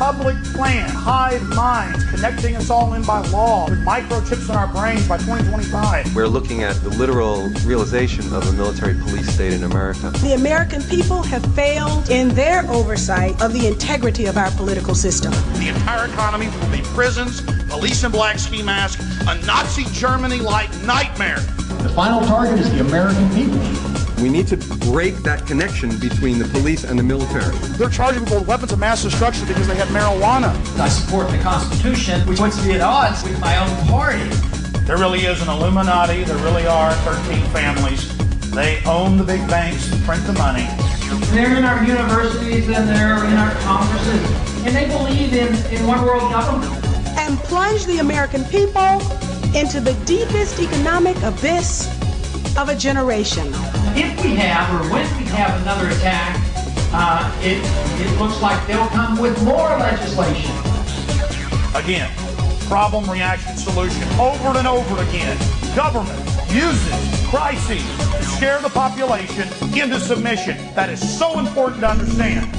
public plan, hive minds, connecting us all in by law with microchips in our brains by 2025. We're looking at the literal realization of a military police state in America. The American people have failed in their oversight of the integrity of our political system. The entire economy will be prisons, police in black ski masks, a Nazi Germany-like nightmare. The final target is the American people. We need to break that connection between the police and the military. They're charging people with weapons of mass destruction because they had marijuana. I support the Constitution, which would be at odds with my own party. There really is an Illuminati. There really are 13 families. They own the big banks and print the money. They're in our universities and they're in our congresses, and they believe in one world government. And plunge the American people into the deepest economic abyss of a generation. If we have, or when we have another attack, it looks like they'll come with more legislation. Again, problem, reaction, solution, over and over again. Government uses crises to scare the population into submission. That is so important to understand.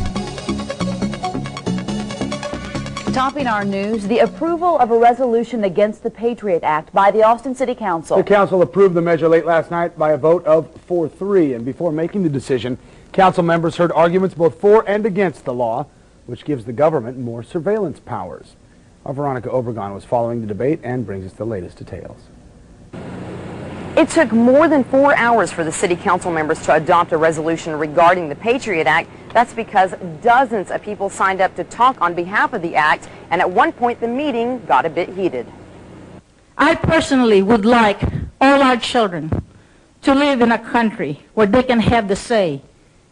Topping our news, the approval of a resolution against the Patriot Act by the Austin City Council. The council approved the measure late last night by a vote of 4-3, and before making the decision, council members heard arguments both for and against the law, which gives the government more surveillance powers. Our Veronica Obregon was following the debate and brings us the latest details. It took more than 4 hours for the city council members to adopt a resolution regarding the Patriot Act. That's because dozens of people signed up to talk on behalf of the act, and at one point the meeting got a bit heated. I personally would like all our children to live in a country where they can have the say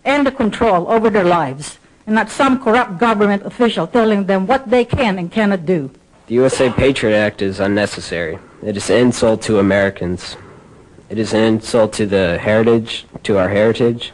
and the control over their lives, and not some corrupt government official telling them what they can and cannot do. The USA Patriot Act is unnecessary. It is an insult to Americans. It is an insult to the heritage, to our heritage,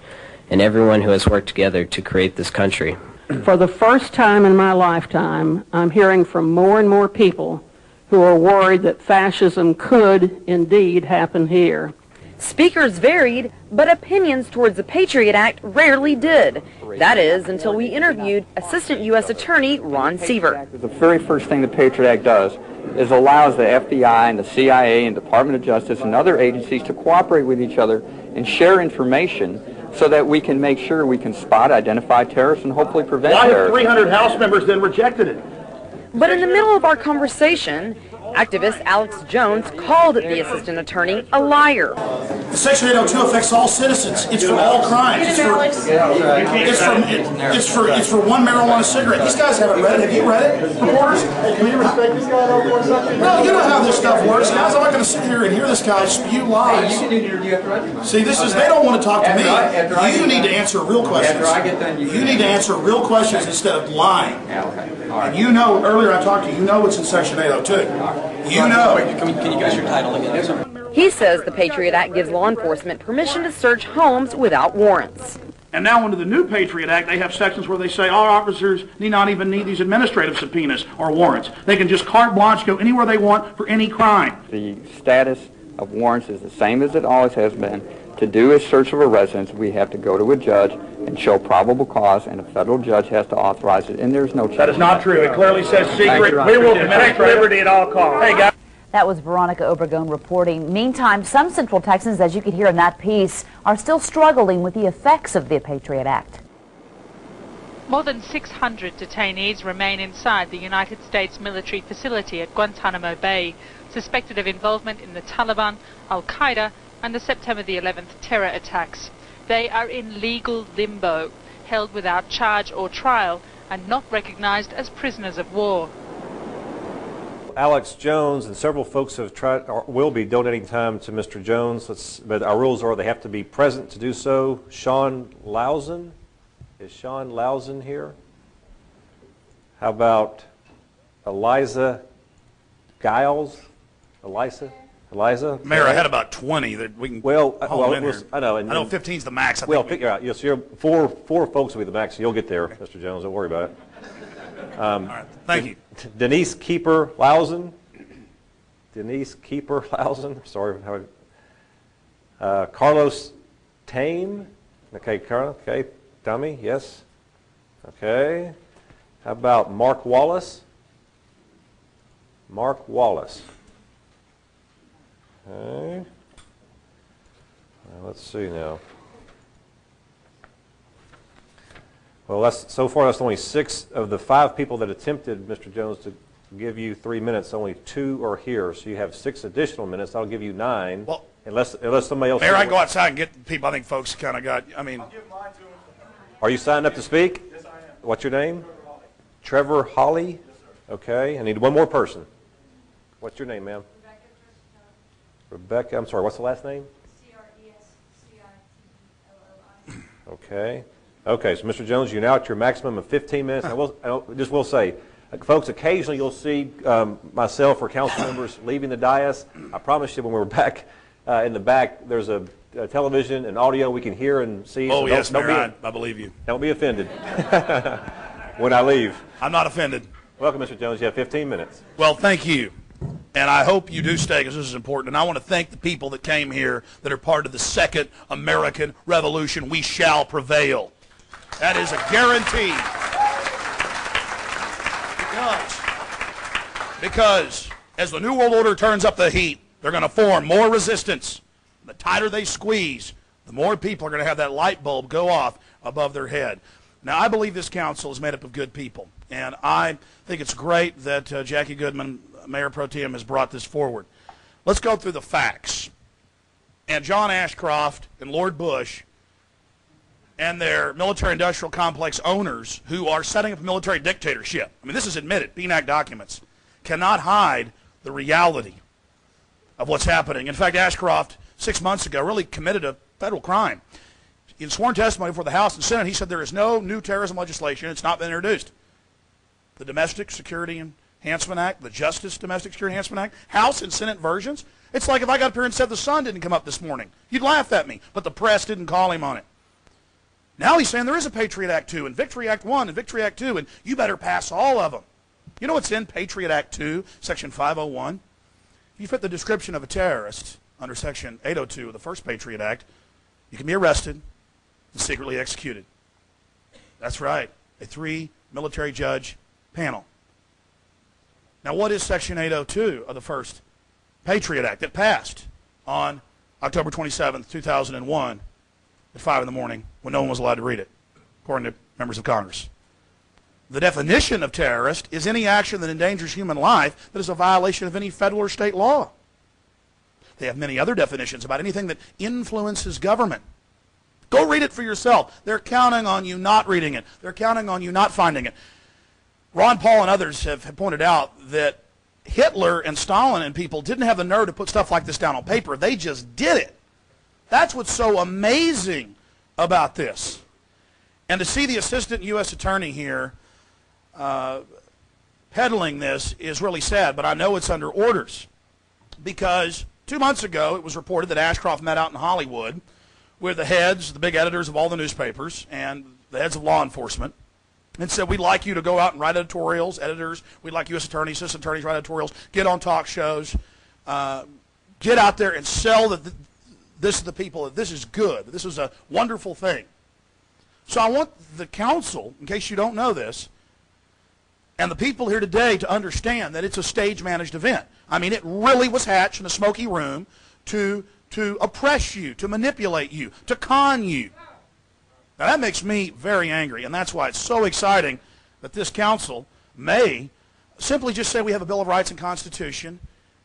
and everyone who has worked together to create this country. For the first time in my lifetime, I'm hearing from more and more people who are worried that fascism could indeed happen here. Speakers varied, but opinions towards the Patriot Act rarely did. That is, until we interviewed Assistant U.S. Attorney Ron Seaver. The very first thing the Patriot Act does is allows the FBI and the CIA and Department of Justice and other agencies to cooperate with each other and share information so that we can make sure we can spot, identify terrorists, and hopefully prevent terrorism. Why have 300 House members then rejected it? But in the middle of our conversation, activist Alex Jones called the assistant attorney a liar. Section 802 affects all citizens. It's for all crimes. It's for one marijuana cigarette. These guys haven't read it. Have you read it, reporters? Hey, can you respect this guy over one second? No, you know how this stuff works, guys. I'm not going to sit here and hear this guy spew lies. See, this is, they don't want to talk to me. You need to answer real questions. You need to answer real questions instead of lying. And you know, earlier I talked to you, you know what's in Section 802. You know. Can you give us your title again? He says the Patriot Act gives law enforcement permission to search homes without warrants. And now under the new Patriot Act, they have sections where they say our officers need not even need these administrative subpoenas or warrants. They can just carte blanche go anywhere they want for any crime. The status of warrants is the same as it always has been. To do a search of a residence, we have to go to a judge and show probable cause, and a federal judge has to authorize it, and there's no change. That is not true. It clearly says secret. We will protect liberty at all costs. Hey, guys. That was Veronica Obregon reporting. Meantime, some Central Texans, as you could hear in that piece, are still struggling with the effects of the Patriot Act. More than 600 detainees remain inside the United States military facility at Guantanamo Bay, suspected of involvement in the Taliban, Al-Qaeda, and the September the 11th terror attacks. They are in legal limbo, held without charge or trial, and not recognized as prisoners of war. Alex Jones and several folks have tried, or will be donating time to Mr. Jones, but our rules are they have to be present to do so. Sean Lausen, is Sean Lausen here? How about Eliza Giles? Eliza? Mayor, I had about 20 that we can haul in here. I know. I know 15 is the max. Well, figure out. Yes, four folks will be the max. You'll get there, Mr. Jones. Don't worry about it. All right. Thank you. Denise Keeper Lausen. Sorry. Carlos Tame. Okay, Carlos. Okay. Dummy. Yes. Okay. How about Mark Wallace? Mark Wallace. Okay. Let's see now. Well, so far that's only 6 of the 5 people that attempted, Mr. Jones, to give you 3 minutes. Only 2 are here, so you have 6 additional minutes. That'll give you 9. Well, unless somebody else. Mayor, I can go outside and get people. I think folks kind of got. I mean, I'll give mine to them. Are you signed up to speak? Yes, I am. What's your name? Trevor Holly. Yes, sir. Okay. I need one more person. What's your name, ma'am? Rebecca. I'm sorry. What's the last name? C-R-E-S-C-I-T-E-L-L-I. Okay. Okay. So, Mr. Jones, you're now at your maximum of 15 minutes. I will say. Folks, occasionally you'll see myself or council members leaving the dais. I promise you when we're back in the back, there's a television and audio we can hear and see. Oh, so yes, Mayor, I believe you. Don't be offended when I leave. I'm not offended. Welcome, Mr. Jones. You have 15 minutes. Well, thank you. And I hope you do stay because this is important. And I want to thank the people that came here that are part of the Second American Revolution. We shall prevail. That is a guarantee. Because as the New World Order turns up the heat, they're going to form more resistance. The tighter they squeeze, the more people are going to have that light bulb go off above their head. Now, I believe this council is made up of good people, and I think it's great that Jackie Goodman, Mayor Pro Tem, has brought this forward. Let's go through the facts. And John Ashcroft and Lord Bush and their military-industrial complex owners who are setting up a military dictatorship. I mean, this is admitted. PNAC documents cannot hide the reality of what's happening. In fact, Ashcroft, 6 months ago, really committed a federal crime. In sworn testimony before the House and Senate, he said there is no new terrorism legislation. It's not been introduced. The Domestic Security Enhancement Act, the Justice Domestic Security Enhancement Act, House and Senate versions. It's like if I got up here and said the sun didn't come up this morning. You'd laugh at me, but the press didn't call him on it. Now he's saying there is a Patriot Act 2 and Victory Act 1 and Victory Act 2, and you better pass all of them. You know what's in Patriot Act 2, Section 501? If you fit the description of a terrorist under Section 802 of the first Patriot Act, you can be arrested and secretly executed. That's right, a 3-military judge panel. Now what is Section 802 of the first Patriot Act that passed on October 27th, 2001 at 5 in the morning when no one was allowed to read it, according to members of Congress? The definition of terrorist is any action that endangers human life that is a violation of any federal or state law. They have many other definitions about anything that influences government. Go read it for yourself. They're counting on you not reading it. They're counting on you not finding it. Ron Paul and others have pointed out that Hitler and Stalin and people didn't have the nerve to put stuff like this down on paper. They just did it. That's what's so amazing about this. And to see the assistant U.S. attorney here peddling this is really sad, but I know it's under orders because 2 months ago it was reported that Ashcroft met out in Hollywood with the heads, the big editors of all the newspapers and the heads of law enforcement and said, we'd like you to go out and write editorials, editors, we'd like U.S. attorneys, assistant attorneys write editorials, get on talk shows, get out there and sell that this is the people, that this is good, that this is a wonderful thing. So I want the council, in case you don't know this, and the people here today to understand that it's a stage-managed event. I mean, it really was hatched in a smoky room to oppress you, to manipulate you, to con you. Now, that makes me very angry, and that's why it's so exciting that this council may simply just say we have a Bill of Rights and Constitution,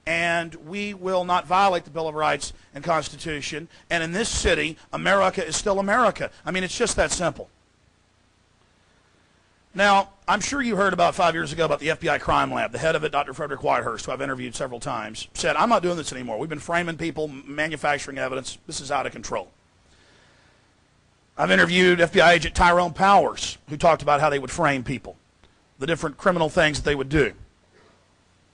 and we will not violate the Bill of Rights and Constitution, and in this city, America is still America. I mean, it's just that simple. Now, I'm sure you heard about 5 years ago about the FBI crime lab. The head of it, Dr. Frederick Whitehurst, who I've interviewed several times, said, I'm not doing this anymore. We've been framing people, manufacturing evidence. This is out of control. I've interviewed FBI agent Tyrone Powers, who talked about how they would frame people, the different criminal things that they would do.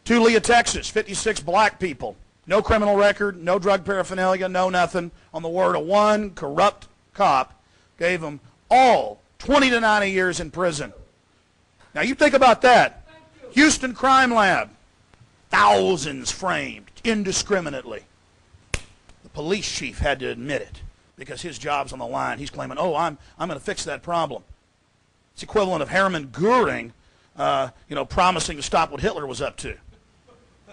Tulia, Texas, 56 black people, no criminal record, no drug paraphernalia, no nothing. On the word of one corrupt cop, gave them all 20 to 90 years in prison. Now you think about that. Houston Crime Lab, thousands framed indiscriminately. The police chief had to admit it because his job's on the line. He's claiming, oh, I'm going to fix that problem. It's equivalent of Hermann Goering promising to stop what Hitler was up to.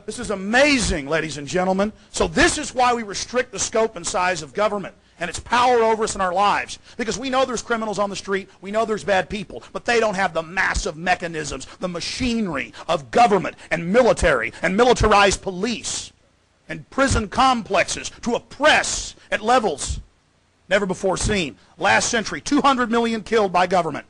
This is amazing, ladies and gentlemen. So this is why we restrict the scope and size of government and its power over us in our lives. Because we know there's criminals on the street, we know there's bad people, but they don't have the massive mechanisms, the machinery of government and military and militarized police and prison complexes to oppress at levels never before seen. Last century, 200 million killed by government.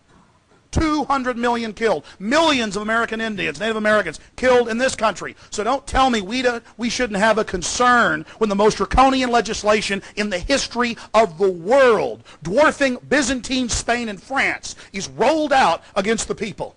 200 million killed. Millions of American Indians, Native Americans killed in this country. So don't tell me we shouldn't have a concern when the most draconian legislation in the history of the world, dwarfing Byzantine Spain and France, is rolled out against the people.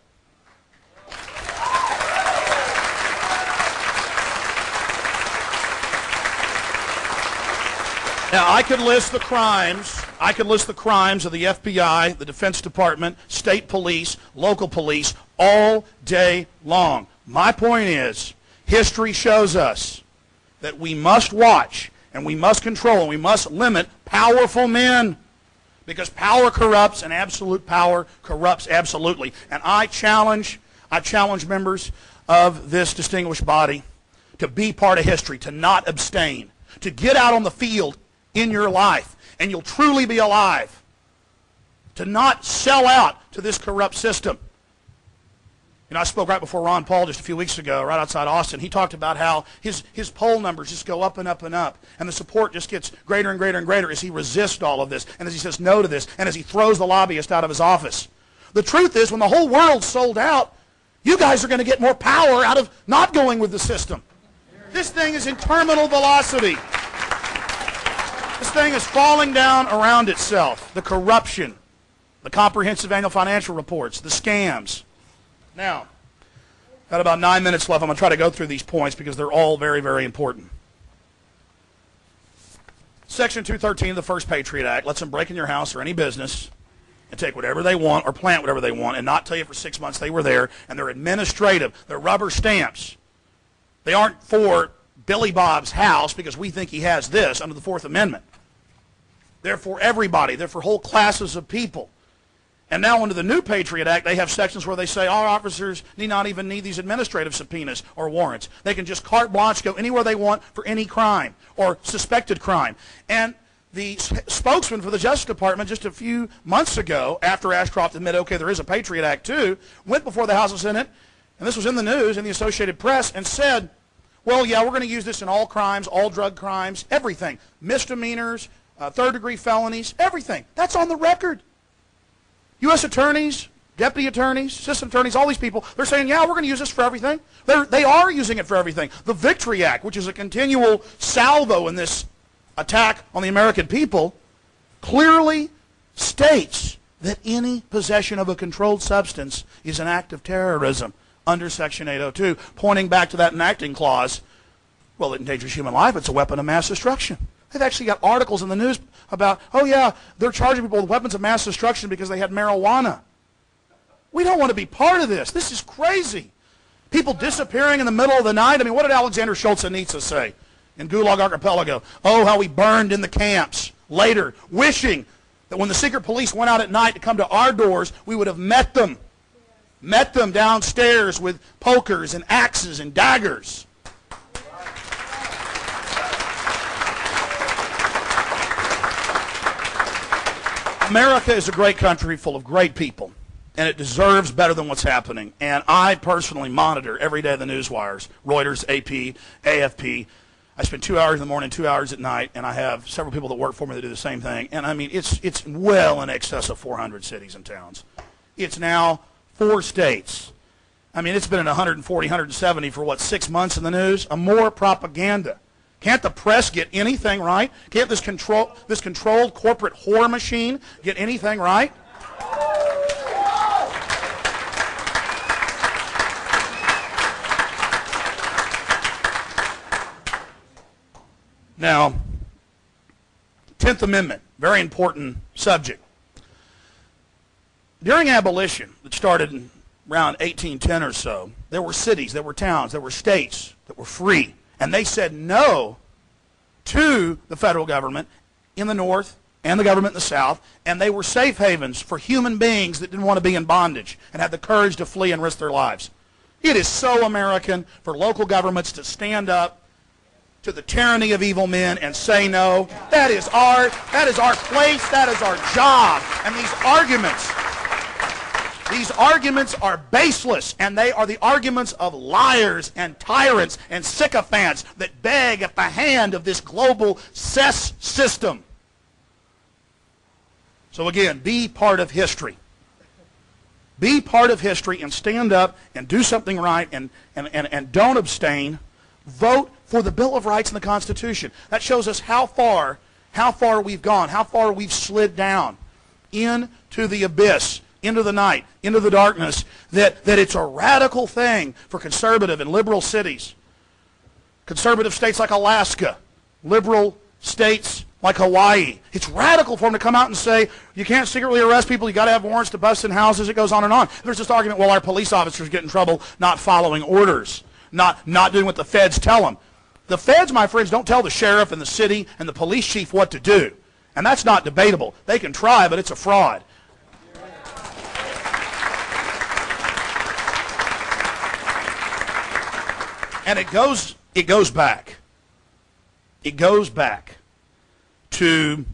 Now, I could list the crimes. I could list the crimes of the FBI, the Defense Department, state police, local police, all day long. My point is, history shows us that we must watch and we must control and we must limit powerful men, because power corrupts and absolute power corrupts absolutely. And I challenge members of this distinguished body to be part of history, to not abstain, to get out on the field in your life, and you'll truly be alive. To not sell out to this corrupt system. I spoke right before Ron Paul just a few weeks ago, right outside Austin. He talked about how his poll numbers just go up and up and up, and the support just gets greater and greater and greater as he resists all of this, and as he says no to this, and as he throws the lobbyist out of his office. The truth is, when the whole world's sold out, you guys are going to get more power out of not going with the system. This thing is in terminal velocity. This thing is falling down around itself. The corruption, the comprehensive annual financial reports, the scams. Now, got about 9 minutes left. I'm going to try to go through these points because they're all very, very important. Section 213 of the First Patriot Act lets them break in your house or any business and take whatever they want or plant whatever they want and not tell you for 6 months they were there, and they're administrative. They're rubber stamps. They aren't for Billy Bob's house because we think he has this under the Fourth Amendment. They're for everybody. They're for whole classes of people. And now under the new Patriot Act, they have sections where they say our officers need not even need these administrative subpoenas or warrants. They can just carte blanche go anywhere they want for any crime or suspected crime. And the spokesman for the Justice Department just a few months ago, after Ashcroft admitted, okay, there is a Patriot Act too, went before the House and Senate, and this was in the news, in the Associated Press, and said, well, yeah, we're going to use this in all crimes, all drug crimes, everything. Misdemeanors, third-degree felonies, everything. That's on the record. U.S. attorneys, deputy attorneys, assistant attorneys, all these people, they're saying, yeah, we're going to use this for everything. They are using it for everything. The Victory Act, which is a continual salvo in this attack on the American people, clearly states that any possession of a controlled substance is an act of terrorism under Section 802, pointing back to that enacting clause. Well, it endangers human life. It's a weapon of mass destruction. They've actually got articles in the news about, oh yeah, they're charging people with weapons of mass destruction because they had marijuana. We don't want to be part of this. This is crazy. People disappearing in the middle of the night. I mean, what did Alexander Solzhenitsyn say in Gulag Archipelago? Oh, how we burned in the camps later, wishing that when the secret police went out at night to come to our doors, we would have met them downstairs with pokers and axes and daggers. America is a great country full of great people, and it deserves better than what's happening. And I personally monitor every day the news wires, Reuters, AP, AFP. I spend 2 hours in the morning, 2 hours at night, and I have several people that work for me that do the same thing. And I mean, it's well in excess of 400 cities and towns. It's now 4 states. I mean, it's been at 140, 170 for, what, 6 months in the news? More propaganda. Can't the press get anything right? Can't this controlled corporate whore machine get anything right? Now, 10th Amendment, very important subject. During abolition, that started in around 1810 or so, there were cities, there were towns, there were states that were free. And they said no to the federal government in the North and the government in the South, and they were safe havens for human beings that didn't want to be in bondage and had the courage to flee and risk their lives. It is so American for local governments to stand up to the tyranny of evil men and say no. That is our place, that is our job. And these arguments are baseless, and they are the arguments of liars and tyrants and sycophants that beg at the hand of this global cess system. So again, be part of history. Be part of history and stand up and do something right and don't abstain. Vote for the Bill of Rights and the Constitution. That shows us how far we've gone, how far we've slid down into the abyss, into the night, into the darkness, that it's a radical thing for conservative and liberal cities. Conservative states like Alaska, liberal states like Hawaii. It's radical for them to come out and say, you can't secretly arrest people, you got to have warrants to bust in houses. It goes on and on. There's this argument, well, our police officers get in trouble not following orders, not doing what the feds tell them. The feds, my friends, don't tell the sheriff and the city and the police chief what to do. And that's not debatable. They can try, but it's a fraud. And it goes back. It goes back to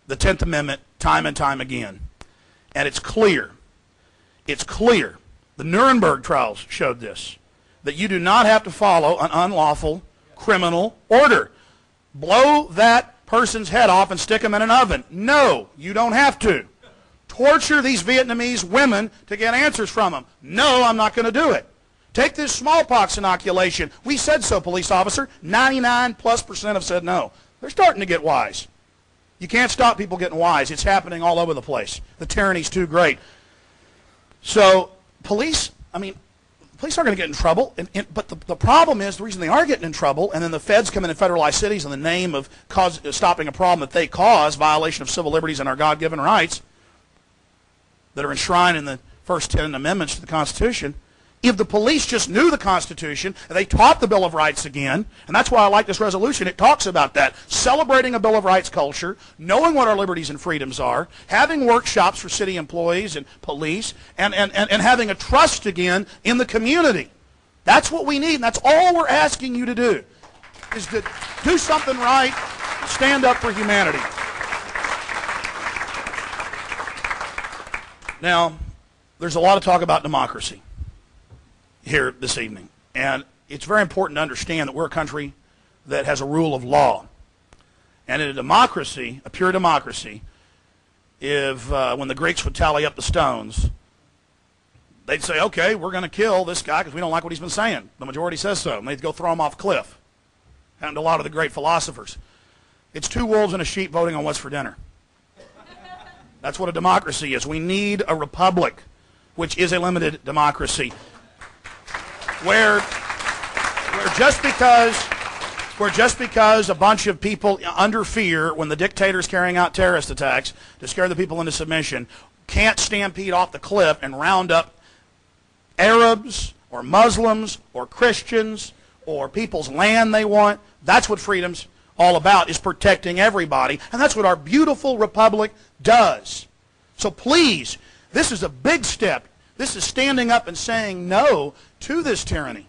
the 10th Amendment time and time again. And it's clear. It's clear. The Nuremberg trials showed this. That you do not have to follow an unlawful criminal order. Blow that person's head off and stick him in an oven. No, you don't have to. Torture these Vietnamese women to get answers from them. No, I'm not going to do it. Take this smallpox inoculation. We said so, police officer. 99+% have said no. They're starting to get wise. You can't stop people getting wise. It's happening all over the place. The tyranny's too great. So police aren't going to get in trouble. But the problem is, the reason they are getting in trouble, and then the feds come in and federalize cities in the name of stopping a problem that they cause, violation of civil liberties and our God-given rights that are enshrined in the first 10 amendments to the Constitution. If the police just knew the Constitution, and they taught the Bill of Rights again, and that's why I like this resolution, it talks about that, celebrating a Bill of Rights culture, knowing what our liberties and freedoms are, having workshops for city employees and police, and having a trust again in the community. That's what we need, and that's all we're asking you to do, is to do something right, stand up for humanity. Now, there's a lot of talk about democracy here this evening. And it's very important to understand that we're a country that has a rule of law. And in a democracy, a pure democracy, when the Greeks would tally up the stones, they'd say, okay, we're going to kill this guy because we don't like what he's been saying. The majority says so. And they'd go throw him off a cliff. Happened to a lot of the great philosophers. It's two wolves and a sheep voting on what's for dinner. That's what a democracy is. We need a republic, which is a limited democracy. Where just because a bunch of people under fear, when the dictator's carrying out terrorist attacks to scare the people into submission, can't stampede off the cliff and round up Arabs or Muslims or Christians or people's land they want. That's what freedom's all about, is protecting everybody. And that's what our beautiful republic does. So please, this is a big step. This is standing up and saying no to this tyranny.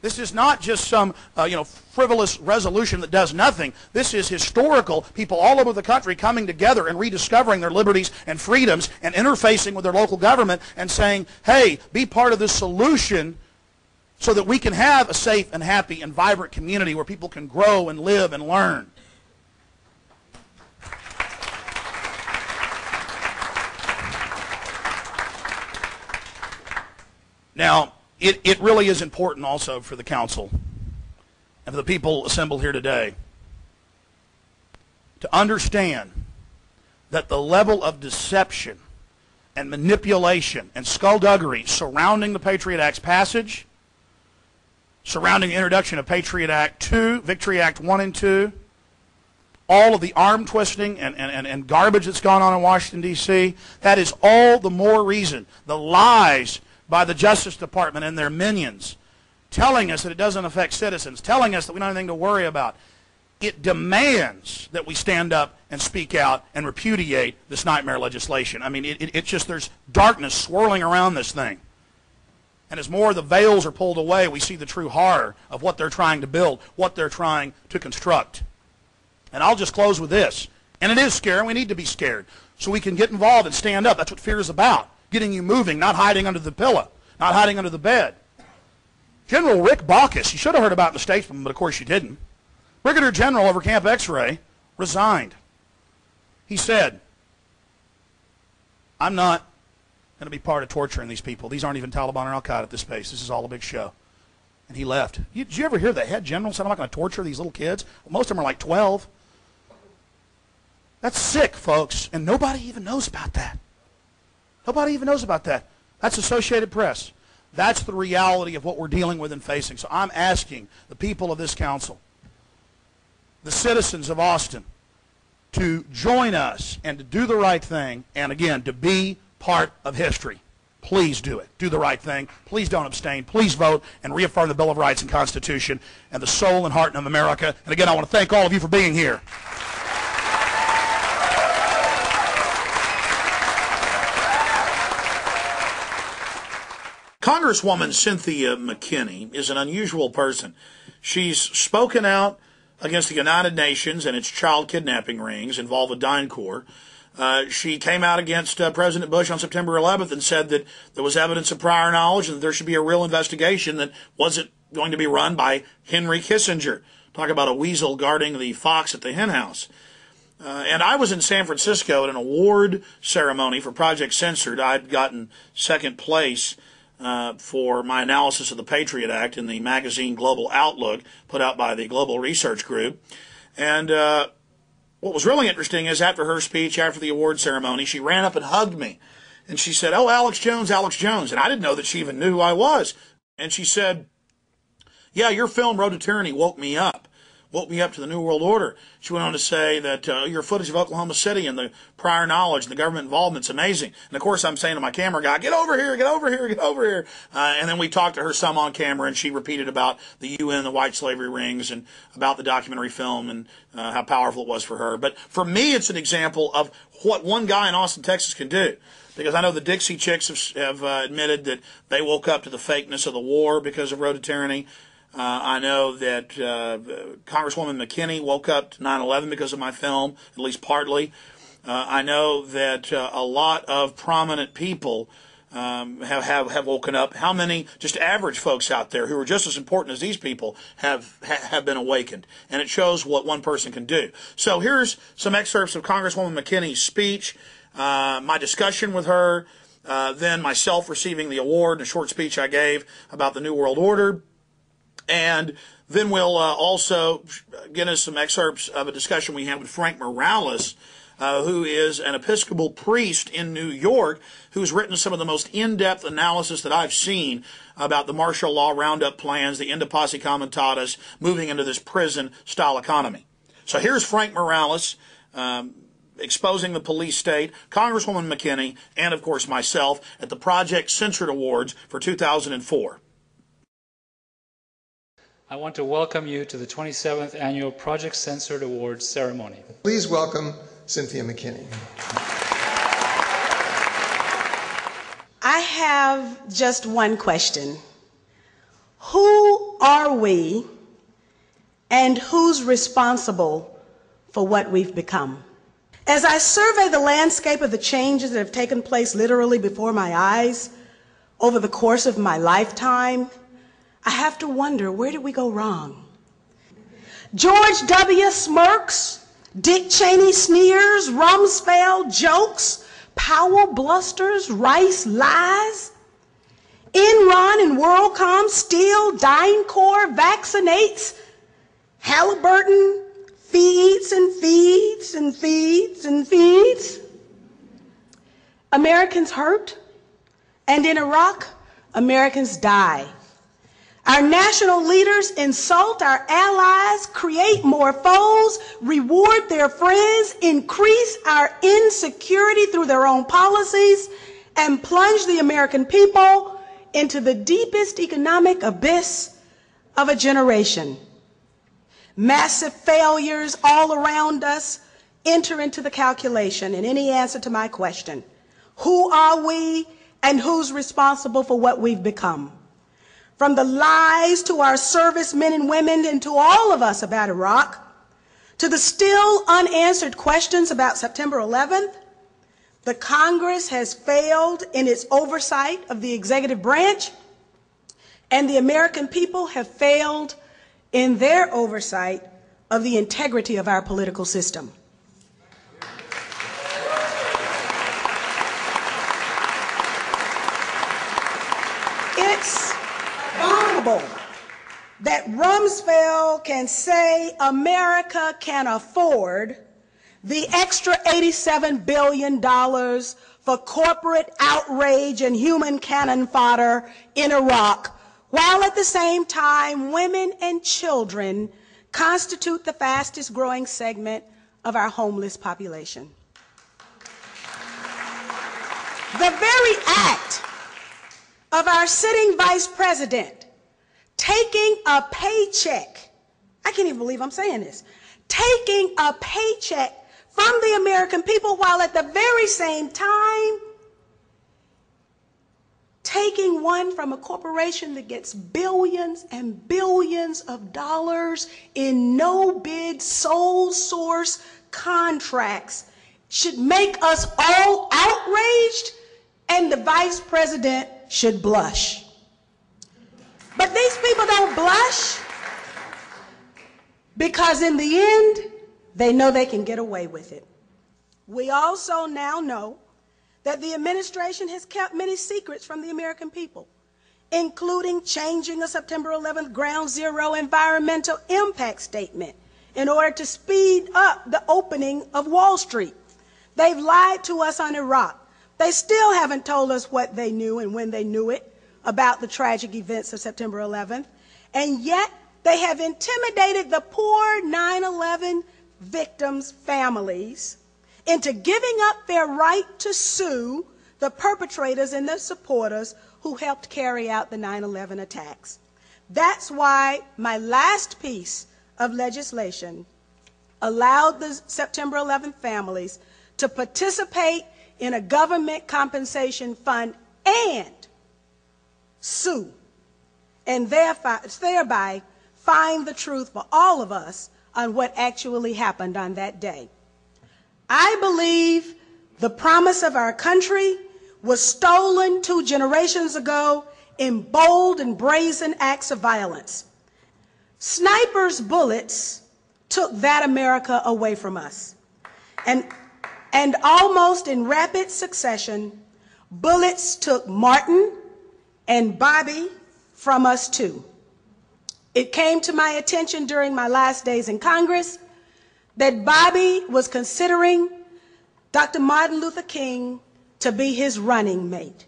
This is not just some frivolous resolution that does nothing. This is historical. People all over the country coming together and rediscovering their liberties and freedoms and interfacing with their local government and saying, hey, be part of this solution so that we can have a safe and happy and vibrant community where people can grow and live and learn. Now, it really is important also for the council and for the people assembled here today to understand that the level of deception and manipulation and skullduggery surrounding the Patriot Act's passage, surrounding the introduction of Patriot Act 2, Victory Act 1 and 2, all of the arm twisting and garbage that's gone on in Washington, D.C., that is all the more reason. The lies by the Justice Department and their minions telling us that it doesn't affect citizens, telling us that we don't have anything to worry about. it demands that we stand up and speak out and repudiate this nightmare legislation. I mean, it's just, there's darkness swirling around this thing. And as more of the veils are pulled away, we see the true horror of what they're trying to build, what they're trying to construct. And I'll just close with this. And it is scary, and we need to be scared. So we can get involved and stand up. That's what fear is about. Getting you moving, not hiding under the pillow, not hiding under the bed. General Rick Baucus, you should have heard about it in the statesman, but of course you didn't. Brigadier General over Camp X-Ray resigned. He said, I'm not going to be part of torturing these people. These aren't even Taliban or Al-Qaeda at this pace. This is all a big show. And he left. Did you ever hear the head general said, I'm not going to torture these little kids? Well, most of them are like 12. That's sick, folks, and nobody even knows about that. Nobody even knows about that. That's Associated Press. That's the reality of what we're dealing with and facing. So I'm asking the people of this council, the citizens of Austin, to join us and to do the right thing, and again, to be part of history. Please do it. Do the right thing. Please don't abstain. Please vote and reaffirm the Bill of Rights and Constitution and the soul and heart of America. And again, I want to thank all of you for being here. Congresswoman Cynthia McKinney is an unusual person. She's spoken out against the United Nations and its child kidnapping rings involved with DynCorp. She came out against President Bush on September 11th and said that there was evidence of prior knowledge and that there should be a real investigation that wasn't going to be run by Henry Kissinger. Talk about a weasel guarding the fox at the henhouse. And I was in San Francisco at an award ceremony for Project Censored. I'd gotten second place for my analysis of the Patriot Act in the magazine Global Outlook, put out by the Global Research Group. And what was really interesting is after her speech, after the award ceremony, she ran up and hugged me. And she said, oh, Alex Jones, Alex Jones. And I didn't know that she even knew who I was. And she said, yeah, your film, Road to Tyranny, woke me up to the New World Order. She went on to say that your footage of Oklahoma City and the prior knowledge and the government involvement's amazing. And, of course, I'm saying to my camera guy, get over here, get over here, get over here. And then we talked to her some on camera, and she repeated about the UN, the white slavery rings, and about the documentary film and how powerful it was for her. But for me, it's an example of what one guy in Austin, Texas can do. Because I know the Dixie Chicks have admitted that they woke up to the fakeness of the war because of Road to Tyranny. I know that Congresswoman McKinney woke up to 9/11 because of my film, at least partly. I know that a lot of prominent people have woken up. How many just average folks out there who are just as important as these people have been awakened? And it shows what one person can do. So here's some excerpts of Congresswoman McKinney's speech, my discussion with her, then myself receiving the award and a short speech I gave about the New World Order. And then we'll also get us some excerpts of a discussion we had with Frank Morales, who is an Episcopal priest in New York, who's written some of the most in-depth analysis that I've seen about the martial law roundup plans, the Inter Passe Comitatus, moving into this prison-style economy. So here's Frank Morales exposing the police state, Congresswoman McKinney, and, of course, myself at the Project Censored Awards for 2004. I want to welcome you to the 27th Annual Project Censored Awards ceremony. Please welcome Cynthia McKinney. I have just one question. Who are we and who's responsible for what we've become? As I survey the landscape of the changes that have taken place literally before my eyes over the course of my lifetime, I have to wonder, where did we go wrong? George W. smirks, Dick Cheney sneers, Rumsfeld jokes, Powell blusters, Rice lies. Enron and WorldCom steal, DynCorp vaccinates, Halliburton feeds and feeds and feeds and feeds. Americans hurt, and in Iraq, Americans die. Our national leaders insult our allies, create more foes, reward their friends, increase our insecurity through their own policies, and plunge the American people into the deepest economic abyss of a generation. Massive failures all around us enter into the calculation in any answer to my question. Who are we and who's responsible for what we've become? From the lies to our servicemen and women and to all of us about Iraq, to the still unanswered questions about September 11th, the Congress has failed in its oversight of the executive branch, and the American people have failed in their oversight of the integrity of our political system. It's abominable that Rumsfeld can say America can afford the extra $87 billion for corporate outrage and human cannon fodder in Iraq, while at the same time women and children constitute the fastest growing segment of our homeless population. The very act of our sitting vice president taking a paycheck, I can't even believe I'm saying this, taking a paycheck from the American people while at the very same time taking one from a corporation that gets billions and billions of dollars in no-bid, sole source contracts should make us all outraged, and the vice president should blush. But these people don't blush because in the end, they know they can get away with it. We also now know that the administration has kept many secrets from the American people, including changing a September 11th ground zero environmental impact statement in order to speed up the opening of Wall Street. They've lied to us on Iraq. They still haven't told us what they knew and when they knew it about the tragic events of September 11th, and yet they have intimidated the poor 9/11 victims' families into giving up their right to sue the perpetrators and their supporters who helped carry out the 9/11 attacks. That's why my last piece of legislation allowed the September 11th families to participate in a government compensation fund and sue, and thereby find the truth for all of us on what actually happened on that day. I believe the promise of our country was stolen 2 generations ago in bold and brazen acts of violence. Snipers' bullets took that America away from us. And almost in rapid succession, bullets took Martin and Bobby from us too. It came to my attention during my last days in Congress that Bobby was considering Dr. Martin Luther King to be his running mate.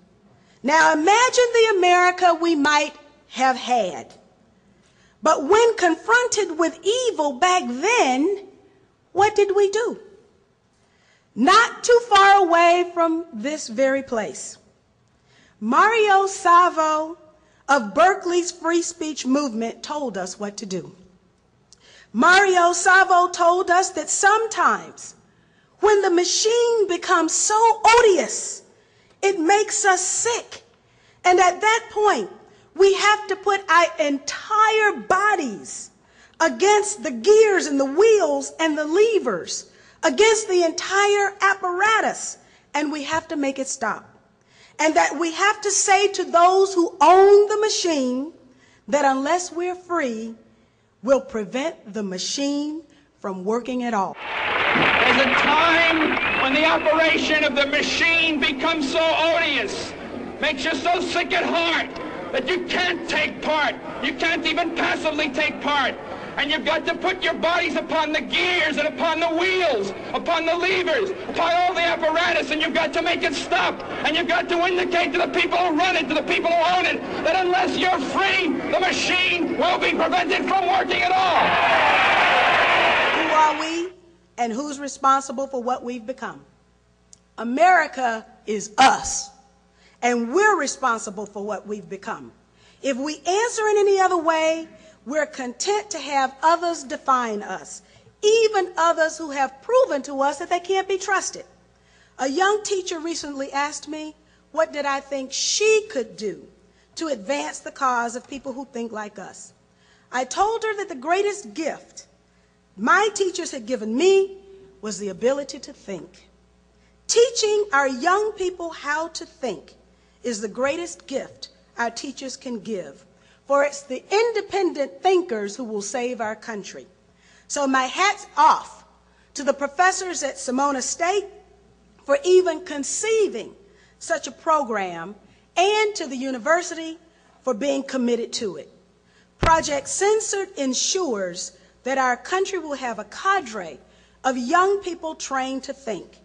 Now imagine the America we might have had. But when confronted with evil back then, what did we do? Not too far away from this very place, Mario Savio of Berkeley's free speech movement told us what to do. Mario Savio told us that sometimes when the machine becomes so odious, it makes us sick. And at that point, we have to put our entire bodies against the gears and the wheels and the levers, against the entire apparatus, and we have to make it stop. And that we have to say to those who own the machine that unless we're free, we'll prevent the machine from working at all. There's a time when the operation of the machine becomes so odious, makes you so sick at heart that you can't take part. You can't even passively take part. And you've got to put your bodies upon the gears and upon the wheels, upon the levers, upon all the apparatus, and you've got to make it stop. And you've got to indicate to the people who run it, to the people who own it, that unless you're free, the machine will be prevented from working at all. Who are we and who's responsible for what we've become? America is us, and we're responsible for what we've become. If we answer in any other way, We're content to have others define us, even others who have proven to us that they can't be trusted. A young teacher recently asked me, what did I think she could do to advance the cause of people who think like us? I told her that the greatest gift my teachers had given me was the ability to think. Teaching our young people how to think is the greatest gift our teachers can give, for it's the independent thinkers who will save our country. So my hat's off to the professors at Simona State for even conceiving such a program, and to the university for being committed to it. Project Censored ensures that our country will have a cadre of young people trained to think.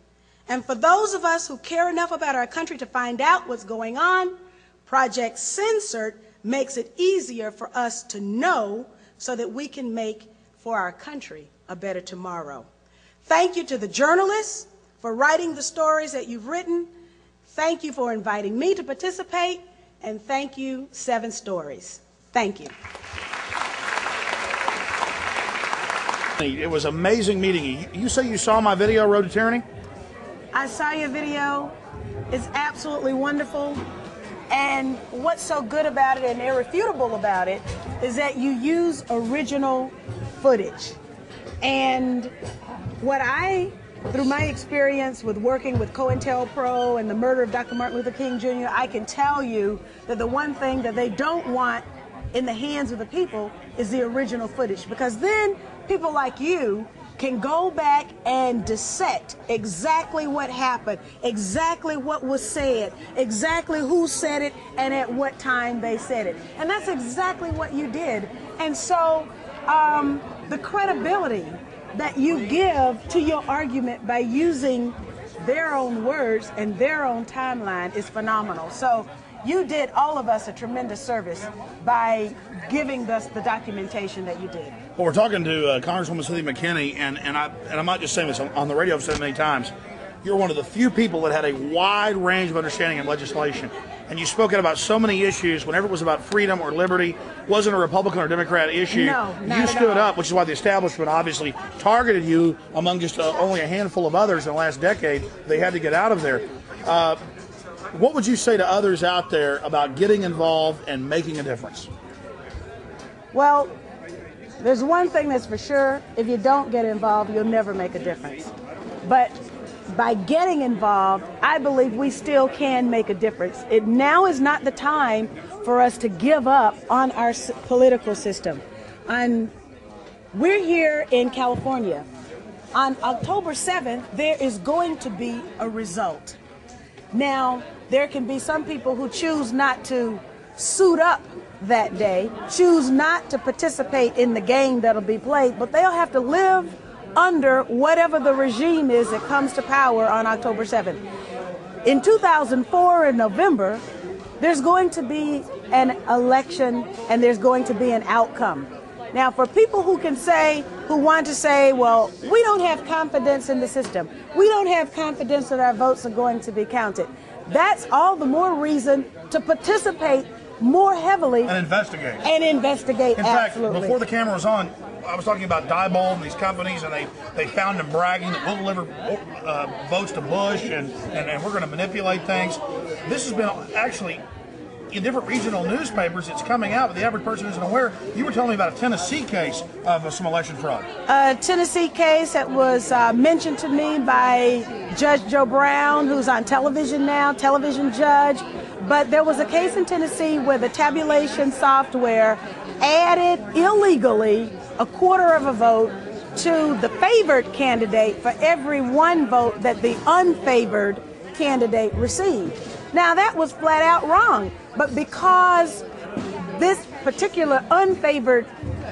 And for those of us who care enough about our country to find out what's going on, Project Censored makes it easier for us to know so that we can make for our country a better tomorrow. Thank you to the journalists for writing the stories that you've written. Thank you for inviting me to participate, and thank you, 7 Stories. Thank you. It was amazing meeting you. You say you saw my video, Road to Tyranny? I saw your video. It's absolutely wonderful. And what's so good about it and irrefutable about it is that you use original footage. And what through my experience with working with COINTELPRO and the murder of Dr. Martin Luther King Jr., I can tell you that the one thing that they don't want in the hands of the people is the original footage, because then people like you can go back and dissect exactly what happened, exactly what was said, exactly who said it, and at what time they said it. And that's exactly what you did. And so the credibility that you give to your argument by using their own words and their own timeline is phenomenal. So you did all of us a tremendous service by giving us the documentation that you did. Well, we're talking to Congresswoman Cynthia McKinney, and I'm not just saying this on the radio. I've said it many times. You're one of the few people that had a wide range of understanding in legislation, and you spoke out about so many issues. Whenever it was about freedom or liberty, wasn't a Republican or Democrat issue. No, you stood up, which is why the establishment obviously targeted you among just only a handful of others in the last decade. They had to get out of there. What would you say to others out there about getting involved and making a difference? Well, there's one thing that's for sure. If you don't get involved, you'll never make a difference. But by getting involved, I believe we still can make a difference. Now is not the time for us to give up on our political system. We're here in California. On October 7th, there is going to be a result. Now, there can be some people who choose not to suit up that day, choose not to participate in the game that'll be played, but they'll have to live under whatever the regime is that comes to power on October 7th. In 2004, in November, there's going to be an election and there's going to be an outcome. Now, for people who want to say, well, we don't have confidence in the system, we don't have confidence that our votes are going to be counted, that's all the more reason to participate more heavily and investigate. In fact, before the camera was on, I was talking about Diebold and these companies, and they found them bragging that we'll deliver votes to Bush and we're going to manipulate things. This has been actually in different regional newspapers. It's coming out, but the average person isn't aware. You were telling me about a Tennessee case of some election fraud. A Tennessee case that was mentioned to me by Judge Joe Brown, who's on television now, television judge. But there was a case in Tennessee where the tabulation software added illegally a quarter of a vote to the favored candidate for every one vote that the unfavored candidate received. Now, that was flat out wrong, but because this particular unfavored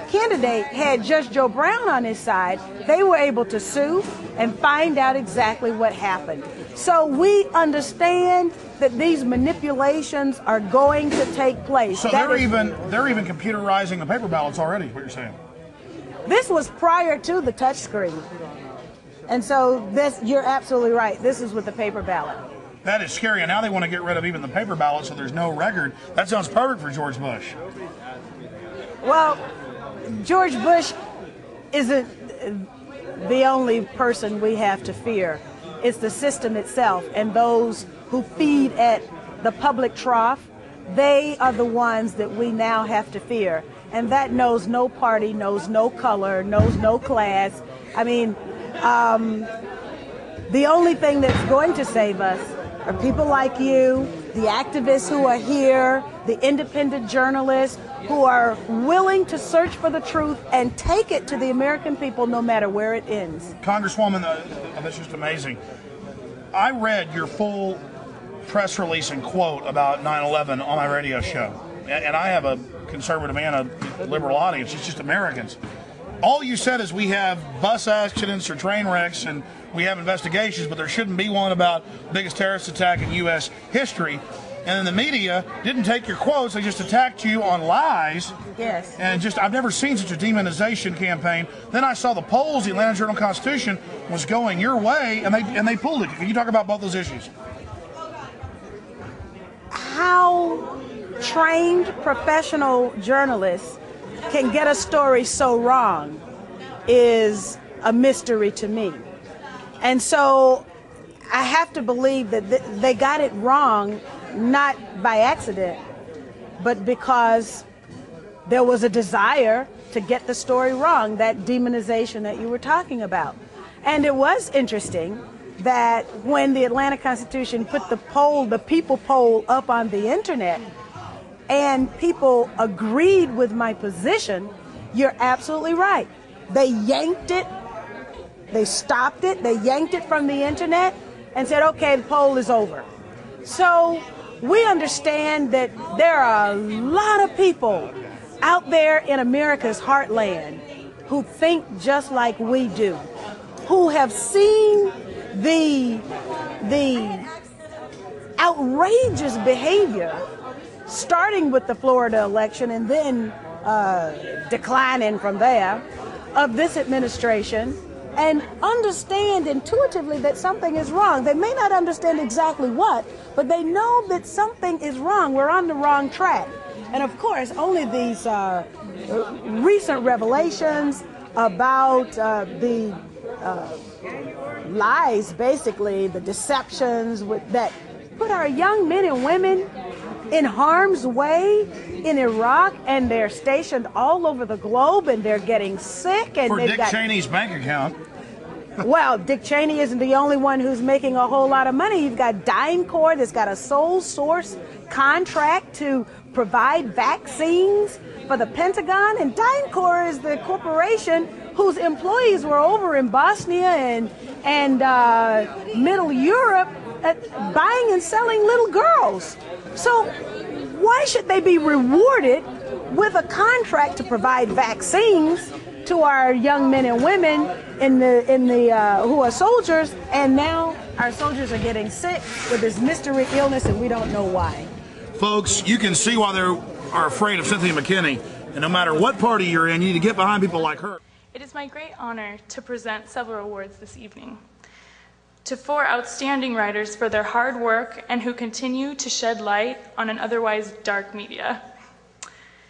candidate had Judge Joe Brown on his side, they were able to sue and find out exactly what happened. So we understand that these manipulations are going to take place. So they're even computerizing the paper ballots already, what you're saying? This was prior to the touchscreen. And so you're absolutely right. This is with the paper ballot. That is scary, and now they want to get rid of even the paper ballot so there's no record. That sounds perfect for George Bush. Well, George Bush isn't the only person we have to fear. It's the system itself, and those who feed at the public trough, they are the ones that we now have to fear. And that knows no party, knows no color, knows no class. I mean, the only thing that's going to save us are people like you, the activists who are here, the independent journalists who are willing to search for the truth and take it to the American people no matter where it ends. Congresswoman, that's just amazing. I read your full press release and quote about 9/11 on my radio show. And I have a conservative and a liberal audience. It's just Americans. All you said is we have bus accidents or train wrecks and we have investigations, but there shouldn't be one about the biggest terrorist attack in U.S. history. And then the media didn't take your quotes. They just attacked you on lies. Yes. And I've never seen such a demonization campaign. Then I saw the polls, the Atlanta Journal-Constitution was going your way, and they pulled it. Can you talk about both those issues? How trained professional journalists can get a story so wrong is a mystery to me. And so I have to believe that they got it wrong, not by accident, but because there was a desire to get the story wrong, that demonization that you were talking about. And it was interesting that when the Atlanta Constitution put the people poll up on the internet, and people agreed with my position, you're absolutely right. They yanked it, they stopped it, they yanked it from the internet and said, okay, the poll is over. So we understand that there are a lot of people out there in America's heartland who think just like we do, who have seen the outrageous behavior starting with the Florida election and then declining from there, of this administration, and understand intuitively that something is wrong. They may not understand exactly what, but they know that something is wrong. We're on the wrong track. And of course, only these recent revelations about the lies, basically, the deceptions that put our young men and women in harm's way in Iraq, and they're stationed all over the globe, and they're getting sick. And for Dick Cheney's bank account. Well, Dick Cheney isn't the only one who's making a whole lot of money. You've got DynCorp that's got a sole source contract to provide vaccines for the Pentagon, and DynCorp is the corporation whose employees were over in Bosnia and Middle Europe buying and selling little girls. So why should they be rewarded with a contract to provide vaccines to our young men and women who are soldiers, and now our soldiers are getting sick with this mystery illness and we don't know why? Folks, you can see why they are afraid of Cynthia McKinney, and no matter what party you're in, you need to get behind people like her. It is my great honor to present several awards this evening to 4 outstanding writers for their hard work and who continue to shed light on an otherwise dark media.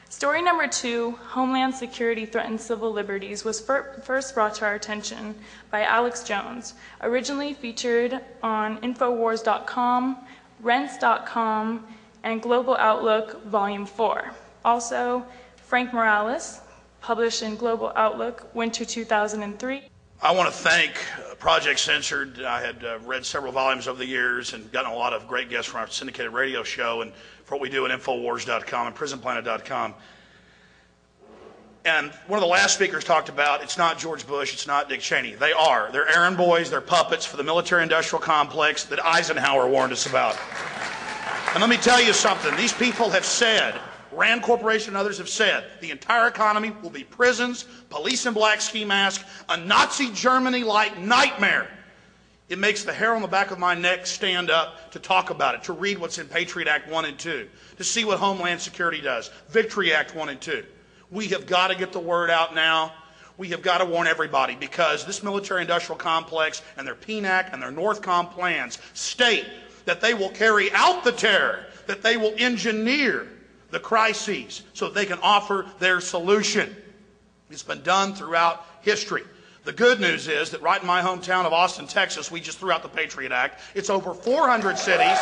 Story number 2, Homeland Security Threatens Civil Liberties, was first brought to our attention by Alex Jones, originally featured on Infowars.com, Rents.com, and Global Outlook Volume 4. Also, Frank Morales, published in Global Outlook, winter 2003. I want to thank Project Censored. I had read several volumes over the years and gotten a lot of great guests from our syndicated radio show and for what we do at Infowars.com and PrisonPlanet.com. And one of the last speakers talked about it's not George Bush, it's not Dick Cheney. They are. They're errand boys, they're puppets for the military-industrial complex that Eisenhower warned us about. And let me tell you something. These people have said, Rand Corporation and others have said, the entire economy will be prisons, police in black ski masks, a Nazi Germany-like nightmare. It makes the hair on the back of my neck stand up to talk about it, to read what's in Patriot Act 1 and 2, to see what Homeland Security does, Victory Act 1 and 2. We have got to get the word out now. We have got to warn everybody, because this military-industrial complex and their PNAC and their NORTHCOM plans state that they will carry out the terror, that they will engineer the crises so that they can offer their solution. It's been done throughout history. The good news is that right in my hometown of Austin, Texas, we just threw out the Patriot Act. It's over 400 cities.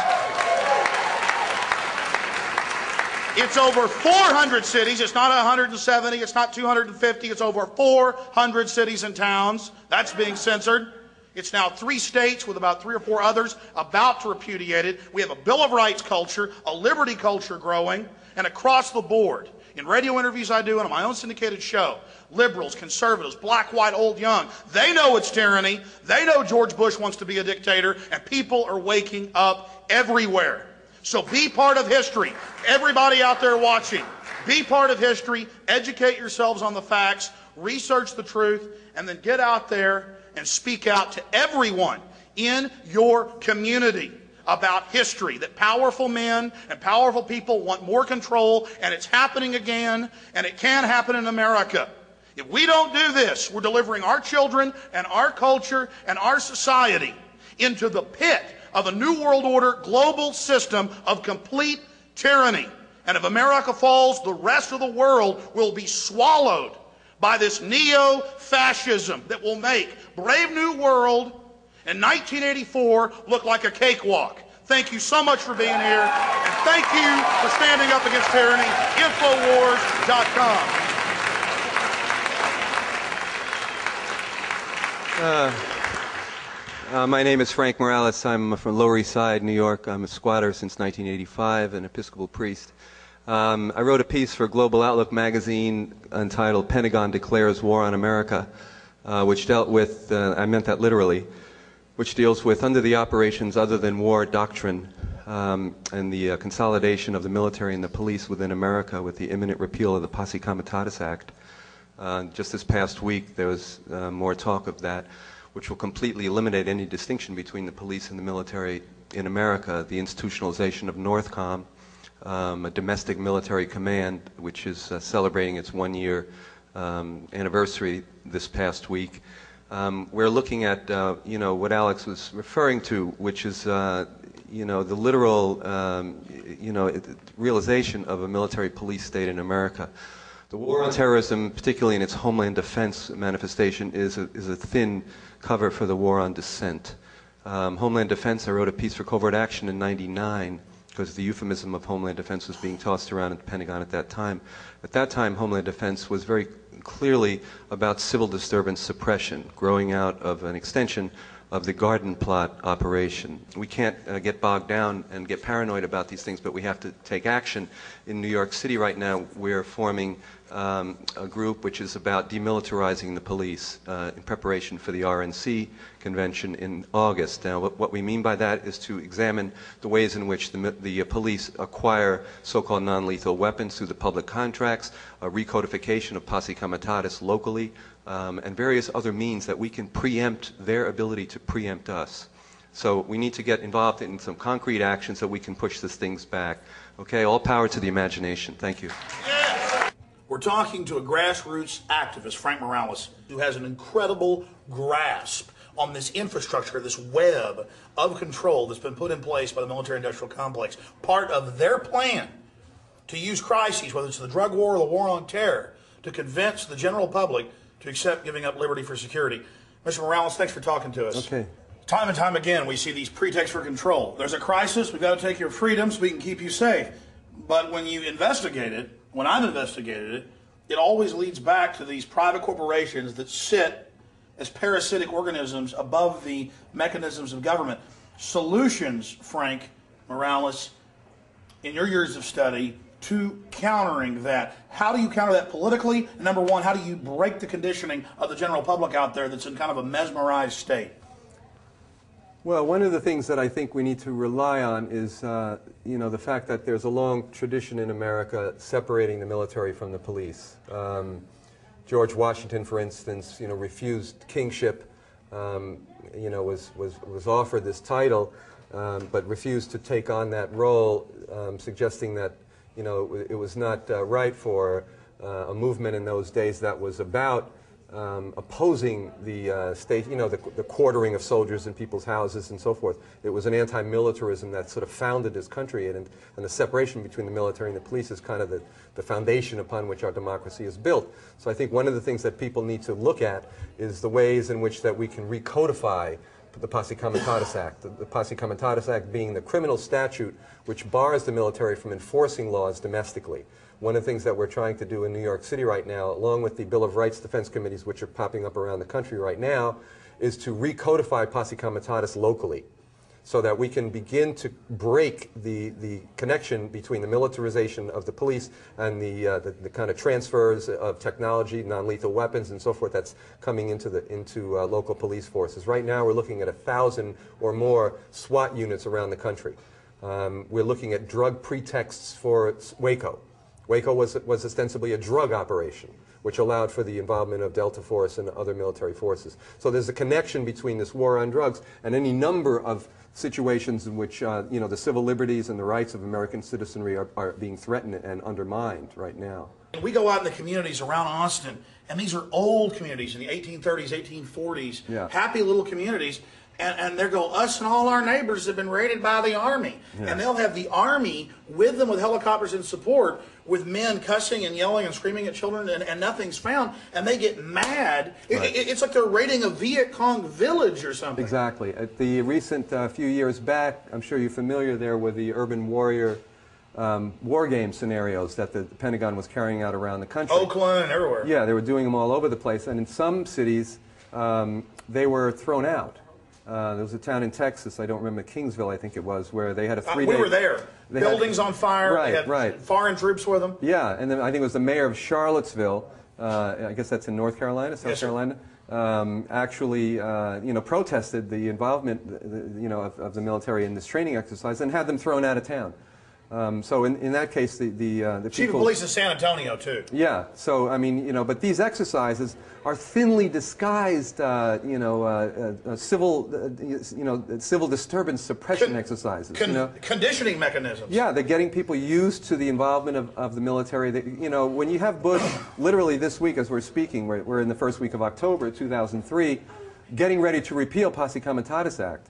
It's over 400 cities. It's not 170. It's not 250. It's over 400 cities and towns. That's being censored. It's now 3 states with about 3 or 4 others about to repudiate it. We have a Bill of Rights culture, a liberty culture growing, and across the board. In radio interviews I do and on my own syndicated show, liberals, conservatives, black, white, old, young, they know it's tyranny. They know George Bush wants to be a dictator, and people are waking up everywhere. So be part of history. Everybody out there watching, be part of history, educate yourselves on the facts, research the truth, and then get out there and speak out to everyone in your community about history, that powerful men and powerful people want more control, and it's happening again, and it can happen in America. If we don't do this, we're delivering our children and our culture and our society into the pit of a new world order global system of complete tyranny. And if America falls, the rest of the world will be swallowed by this neo-fascism that will make Brave New World in 1984 look like a cakewalk. Thank you so much for being here, and thank you for standing up against tyranny. Infowars.com. My name is Frank Morales. I'm from Lower East Side, New York. I'm a squatter since 1985, an Episcopal priest. I wrote a piece for Global Outlook magazine entitled Pentagon Declares War on America, which dealt with, I meant that literally, which deals with under the operations other than war doctrine and the consolidation of the military and the police within America with the imminent repeal of the Posse Comitatus Act. Just this past week there was more talk of that, which will completely eliminate any distinction between the police and the military in America, the institutionalization of NORTHCOM, a domestic military command which is celebrating its 1-year anniversary this past week. We're looking at what Alex was referring to, which is the literal realization of a military police state in America. The war on terrorism, particularly in its homeland defense manifestation, is a thin cover for the war on dissent. Homeland defense, I wrote a piece for Covert Action in '99 because the euphemism of Homeland Defense was being tossed around at the Pentagon at that time. At that time, Homeland Defense was very clearly about civil disturbance suppression, growing out of an extension of the Garden Plot operation. We can't get bogged down and get paranoid about these things, but we have to take action. In New York City right now, we're forming a group which is about demilitarizing the police in preparation for the RNC convention in August. Now, what we mean by that is to examine the ways in which the police acquire so-called non-lethal weapons through the public contracts, a recodification of Posse Comitatus locally, and various other means that we can preempt their ability to preempt us. So we need to get involved in some concrete action so we can push these things back. Okay, all power to the imagination. Thank you. We're talking to a grassroots activist, Frank Morales, who has an incredible grasp on this infrastructure, this web of control that's been put in place by the military-industrial complex. Part of their plan to use crises, whether it's the drug war or the war on terror, to convince the general public to accept giving up liberty for security. Mr. Morales, thanks for talking to us. Okay. Time and time again, we see these pretexts for control. There's a crisis, we've got to take your freedom so we can keep you safe. But when you investigate it, when I've investigated it, it always leads back to these private corporations that sit as parasitic organisms above the mechanisms of government. Solutions, Frank Morales, in your years of study, to countering that. How do you counter that politically? And number one, how do you break the conditioning of the general public out there that's in kind of a mesmerized state? Well, one of the things that I think we need to rely on is, the fact that there's a long tradition in America separating the military from the police. George Washington, for instance, refused kingship, was offered this title, but refused to take on that role, suggesting that, it was not right for a movement in those days that was about opposing the state, you know, the quartering of soldiers in people's houses and so forth. It was an anti-militarism that sort of founded this country, and the separation between the military and the police is kind of the foundation upon which our democracy is built. So I think one of the things that people need to look at is the ways in which that we can recodify the Posse Comitatus Act. The Posse Comitatus Act being the criminal statute which bars the military from enforcing laws domestically. One of the things that we're trying to do in New York City right now, along with the Bill of Rights defense committees which are popping up around the country right now, is to recodify Posse Comitatus locally, so that we can begin to break the connection between the militarization of the police and the kind of transfers of technology, non-lethal weapons, and so forth that's coming into local police forces. Right now, we're looking at 1,000 or more SWAT units around the country. We're looking at drug pretexts for Waco. Waco was ostensibly a drug operation, which allowed for the involvement of Delta Force and other military forces. So there's a connection between this war on drugs and any number of situations in which you know, the civil liberties and the rights of American citizenry are being threatened and undermined right now. We go out in the communities around Austin, and these are old communities in the 1830s, 1840s, Yeah. happy little communities, and they go, us and all our neighbors have been raided by the Army. Yeah. And they'll have the Army with them with helicopters in support, with men cussing and yelling and screaming at children, and nothing's found, and they get mad. Right. It's like they're raiding a Viet Cong village or something. Exactly. At the recent few years back, I'm sure you're familiar there with the urban warrior war game scenarios that the Pentagon was carrying out around the country. Oakland and everywhere. Yeah, they were doing them all over the place, and in some cities they were thrown out. There was a town in Texas, I don't remember, Kingsville I think it was, where they had a 3-day... We were there. Buildings on fire. Right, they had right. foreign troops with them. Yeah, and then I think it was the mayor of Charlottesville, I guess that's in North Carolina, South Carolina, actually, you know, protested the involvement, you know, of the military in this training exercise and had them thrown out of town. So in that case, the Chief of Police in San Antonio too. Yeah. So I mean, you know, but these exercises are thinly disguised, you know, civil disturbance suppression exercises. You know? Conditioning mechanisms. Yeah, they're getting people used to the involvement of the military. You know, when you have Bush, literally this week as we're speaking, we're in the first week of October 2003, getting ready to repeal Posse Comitatus Act.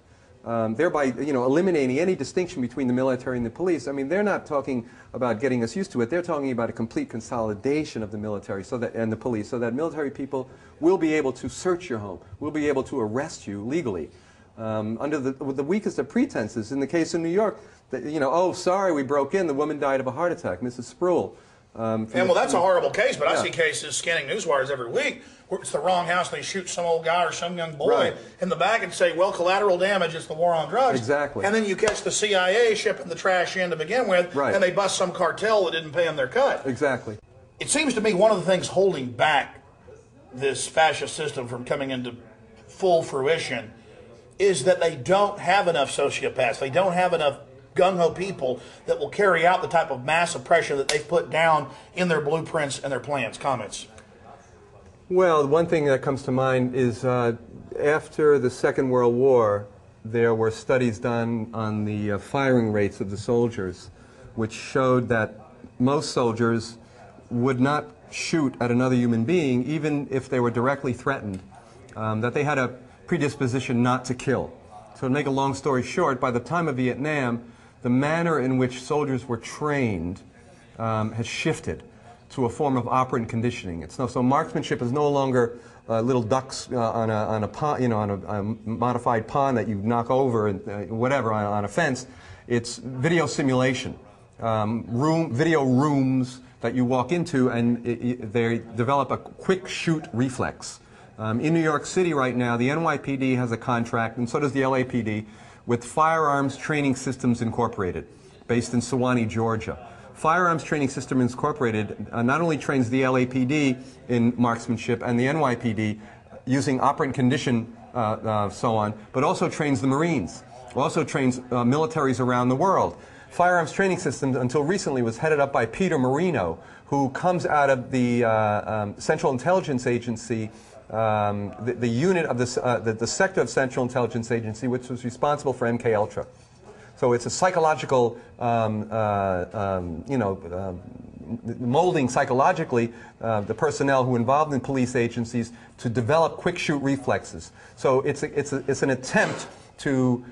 Thereby, you know, eliminating any distinction between the military and the police. I mean, they're not talking about getting us used to it. They're talking about a complete consolidation of the military and the police, so that military people will be able to search your home, will be able to arrest you legally under the weakest of pretenses. In the case of New York, you know, oh, sorry, we broke in. The woman died of a heart attack, Mrs. Spruill. And well, that's a horrible case, but I see cases scanning newswires every week where it's the wrong house and they shoot some old guy or some young boy in the back and say, well, collateral damage, it's the war on drugs. Exactly. And then you catch the CIA shipping the trash in to begin with, and they bust some cartel that didn't pay them their cut. Exactly. It seems to me one of the things holding back this fascist system from coming into full fruition is that they don't have enough sociopaths. They don't have enough gung-ho people that will carry out the type of mass oppression that they've put down in their blueprints and their plans. Comments? Well, one thing that comes to mind is after the Second World War, there were studies done on the firing rates of the soldiers, which showed that most soldiers would not shoot at another human being, even if they were directly threatened, that they had a predisposition not to kill. So to make a long story short, by the time of Vietnam, the manner in which soldiers were trained has shifted to a form of operant conditioning. So marksmanship is no longer little ducks on a pond, you know, on a modified pond that you knock over and whatever on a fence. It's video simulation, video rooms that you walk into, and they develop a quick shoot reflex. In New York City right now, the NYPD has a contract, and so does the LAPD, with Firearms Training Systems Incorporated, based in Sewanee, Georgia. Firearms Training Systems Incorporated not only trains the LAPD in marksmanship and the NYPD using operant condition, so on, but also trains the Marines, also trains militaries around the world. Firearms Training Systems, until recently, was headed up by Peter Marino, who comes out of the Central Intelligence Agency, the unit of the sector of Central Intelligence Agency, which was responsible for MKUltra. So it's a psychological, molding psychologically the personnel who are involved in police agencies to develop quick shoot reflexes. So it's an attempt to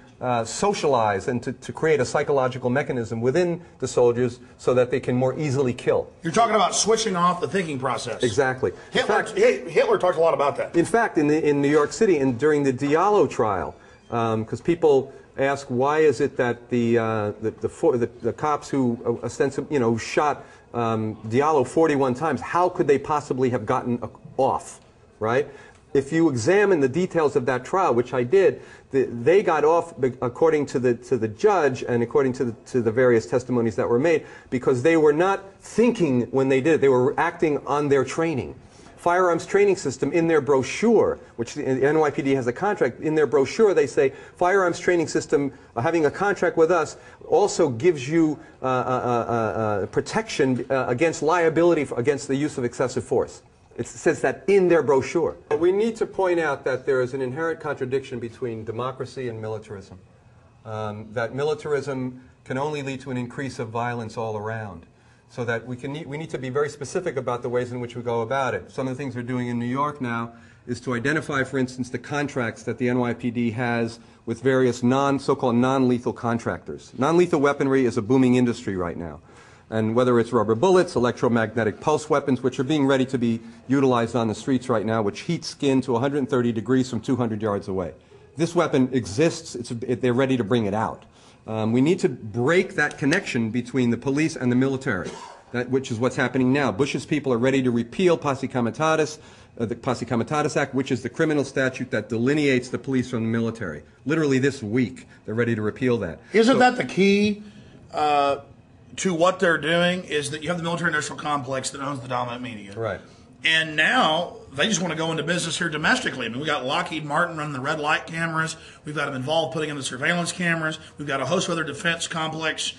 socialize and to create a psychological mechanism within the soldiers so that they can more easily kill. You're talking about switching off the thinking process. Exactly. Hitler talked a lot about that. In fact, in New York City, and during the Diallo trial, because people ask why is it that the cops who ostensibly, who shot Diallo 41 times, how could they possibly have gotten off, right? If you examine the details of that trial, which I did, they got off according to the judge and according to the various testimonies that were made because they were not thinking when they did it. They were acting on their training. Firearms training system in their brochure, which the NYPD has a contract, in their brochure they say firearms training system having a contract with us also gives you protection against liability against the use of excessive force. It says that in their brochure. We need to point out that there is an inherent contradiction between democracy and militarism. That militarism can only lead to an increase of violence all around. So that we need to be very specific about the ways in which we go about it. Some of the things we're doing in New York now is to identify, for instance, the contracts that the NYPD has with various so-called non-lethal contractors. Non-lethal weaponry is a booming industry right now. And whether it's rubber bullets, electromagnetic pulse weapons, which are being ready to be utilized on the streets right now, which heat skin to 130 degrees from 200 yards away. This weapon exists. They're ready to bring it out. We need to break that connection between the police and the military, which is what's happening now. Bush's people are ready to repeal Posse Comitatus, the Posse Comitatus Act, which is the criminal statute that delineates the police from the military. Literally this week, they're ready to repeal that. Isn't that the key to what they're doing, is that you have the military-industrial complex that owns the dominant media. Right. And now they just want to go into business here domestically. I mean, we got Lockheed Martin running the red light cameras. We've got them involved putting in the surveillance cameras. We've got a host of other defense complex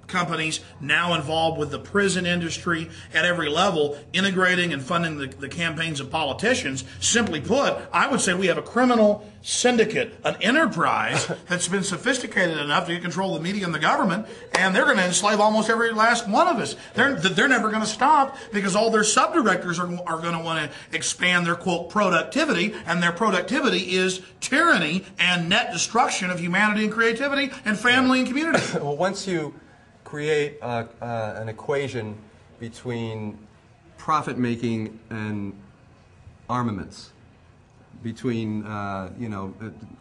companies now involved with the prison industry at every level, integrating and funding the campaigns of politicians. Simply put, I would say we have a criminal syndicate, an enterprise that's been sophisticated enough to control the media and the government, and they're going to enslave almost every last one of us. They're never going to stop because all their subdirectors are going to want to expand their, quote, productivity, and their productivity is tyranny and net destruction of humanity and creativity and family and community. Well, once you create an equation between profit-making and armaments, between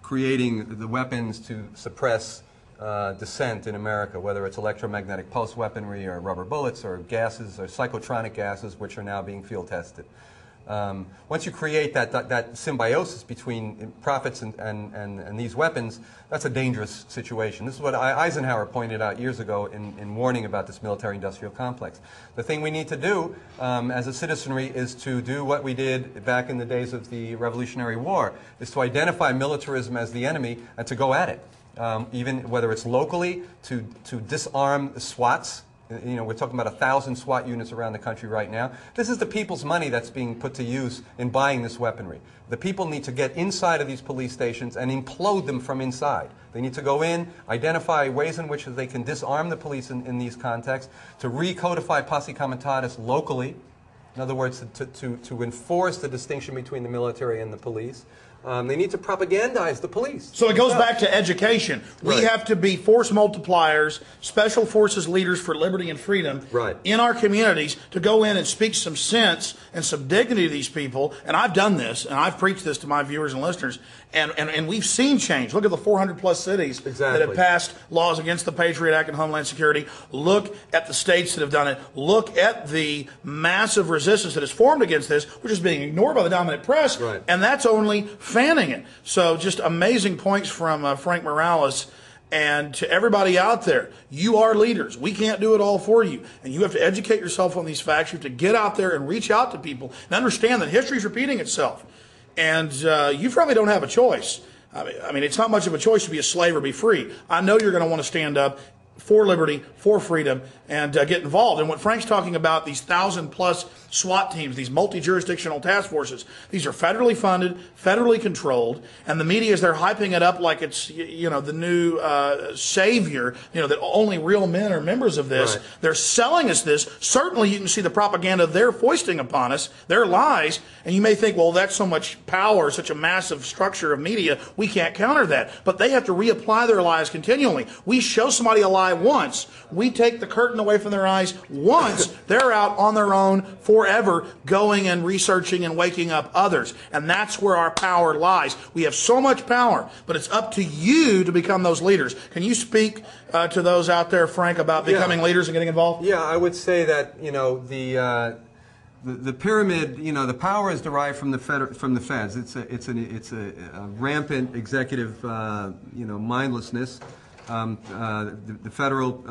creating the weapons to suppress dissent in America, whether it's electromagnetic pulse weaponry or rubber bullets or gases or psychotronic gases, which are now being field tested. Once you create that symbiosis between profits and these weapons, that's a dangerous situation. This is what Eisenhower pointed out years ago in warning about this military-industrial complex. The thing we need to do as a citizenry is to do what we did back in the days of the Revolutionary War, is to identify militarism as the enemy and to go at it. Even whether it's locally, to disarm the SWATs. You know, we're talking about 1,000 SWAT units around the country right now. This is the people's money that's being put to use in buying this weaponry. The people need to get inside of these police stations and implode them from inside. They need to go in, identify ways in which they can disarm the police in these contexts, to recodify Posse Comitatus locally. In other words, to enforce the distinction between the military and the police. They need to propagandize the police. So it goes back to education. We have to be force multipliers, special forces leaders for liberty and freedom in our communities to go in and speak some sense and some dignity to these people. And I've done this, and I've preached this to my viewers and listeners, and we've seen change. Look at the 400-plus cities that have passed laws against the Patriot Act and Homeland Security. Look at the states that have done it. Look at the massive resistance that has formed against this, which is being ignored by the dominant press, and that's only fanning it. So just amazing points from Frank Morales. And to everybody out there, you are leaders. We can't do it all for you. And you have to educate yourself on these facts. You have to get out there and reach out to people and understand that history is repeating itself. And you probably don't have a choice. I mean, it's not much of a choice to be a slave or be free. I know you're going to want to stand up for liberty, for freedom, and get involved. And what Frank's talking about, these 1,000-plus SWAT teams, these multi-jurisdictional task forces. These are federally funded, federally controlled, and the media is there hyping it up like it's, you know, the new savior, you know, that only real men are members of this. Right. They're selling us this. Certainly you can see the propaganda they're foisting upon us, their lies, and you may think, well, that's so much power, such a massive structure of media, we can't counter that. But they have to reapply their lies continually. We show somebody a lie once, we take the curtain away from their eyes once, they're out on their own forever, going and researching and waking up others. And that's where our power lies. We have so much power, but it's up to you to become those leaders. Can you speak to those out there, Frank, about becoming leaders and getting involved? Yeah, I would say that, you know, the pyramid, you know, the power is derived from the feds. It's a rampant executive, you know, mindlessness. The federal,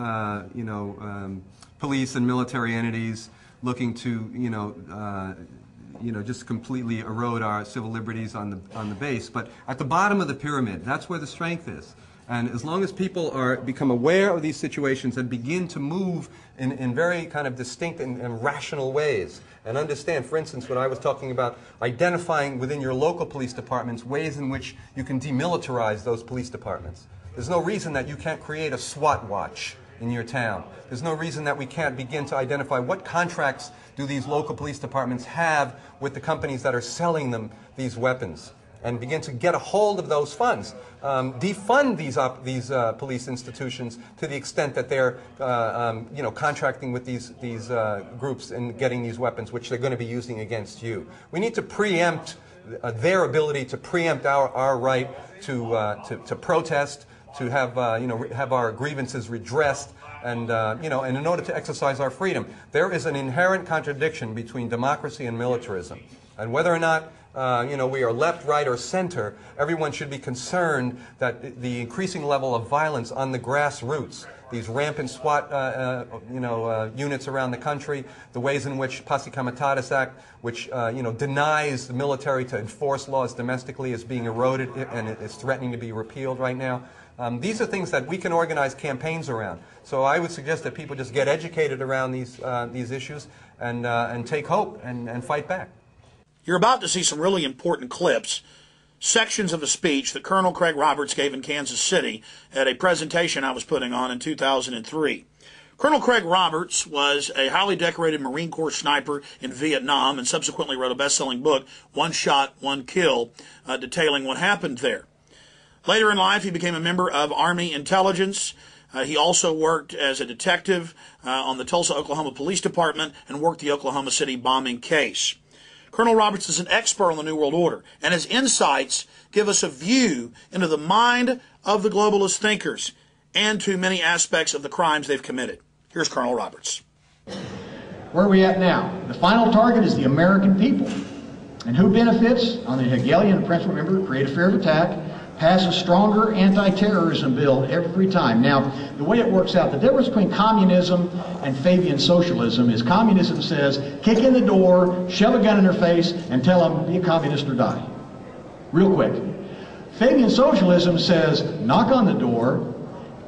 you know, police and military entities looking to, you know, just completely erode our civil liberties on the base. But at the bottom of the pyramid, that's where the strength is. And as long as people become aware of these situations and begin to move in very kind of distinct and rational ways, and understand, for instance, when I was talking about identifying within your local police departments ways in which you can demilitarize those police departments. There's no reason that you can't create a SWAT watch in your town. There's no reason that we can't begin to identify what contracts do these local police departments have with the companies that are selling them these weapons, and begin to get a hold of those funds. Defund these police institutions to the extent that they're you know, contracting with these groups and getting these weapons, which they're going to be using against you. We need to preempt their ability to preempt our right to protest, to have you know, have our grievances redressed, and you know, and in order to exercise our freedom. There is an inherent contradiction between democracy and militarism, and whether or not you know, we are left, right, or center, everyone should be concerned that the increasing level of violence on the grassroots, these rampant SWAT you know, units around the country, the ways in which Posse Comitatus Act, which you know, denies the military to enforce laws domestically, is being eroded and is threatening to be repealed right now. These are things that we can organize campaigns around. So I would suggest that people just get educated around these issues and take hope and fight back. You're about to see some really important clips, sections of a speech that Colonel Craig Roberts gave in Kansas City at a presentation I was putting on in 2003. Colonel Craig Roberts was a highly decorated Marine Corps sniper in Vietnam and subsequently wrote a best-selling book, One Shot, One Kill, detailing what happened there. Later in life, he became a member of Army intelligence. He also worked as a detective on the Tulsa, Oklahoma Police Department and worked the Oklahoma City bombing case. Colonel Roberts is an expert on the New World Order, and his insights give us a view into the mind of the globalist thinkers and to many aspects of the crimes they've committed. Here's Colonel Roberts. Where are we at now? The final target is the American people. And who benefits? On the Hegelian principle, remember, create a fear of attack, pass a stronger anti-terrorism bill every time. Now, the way it works out, the difference between communism and Fabian socialism is communism says, kick in the door, shove a gun in their face, and tell them, be a communist or die. Real quick. Fabian socialism says, knock on the door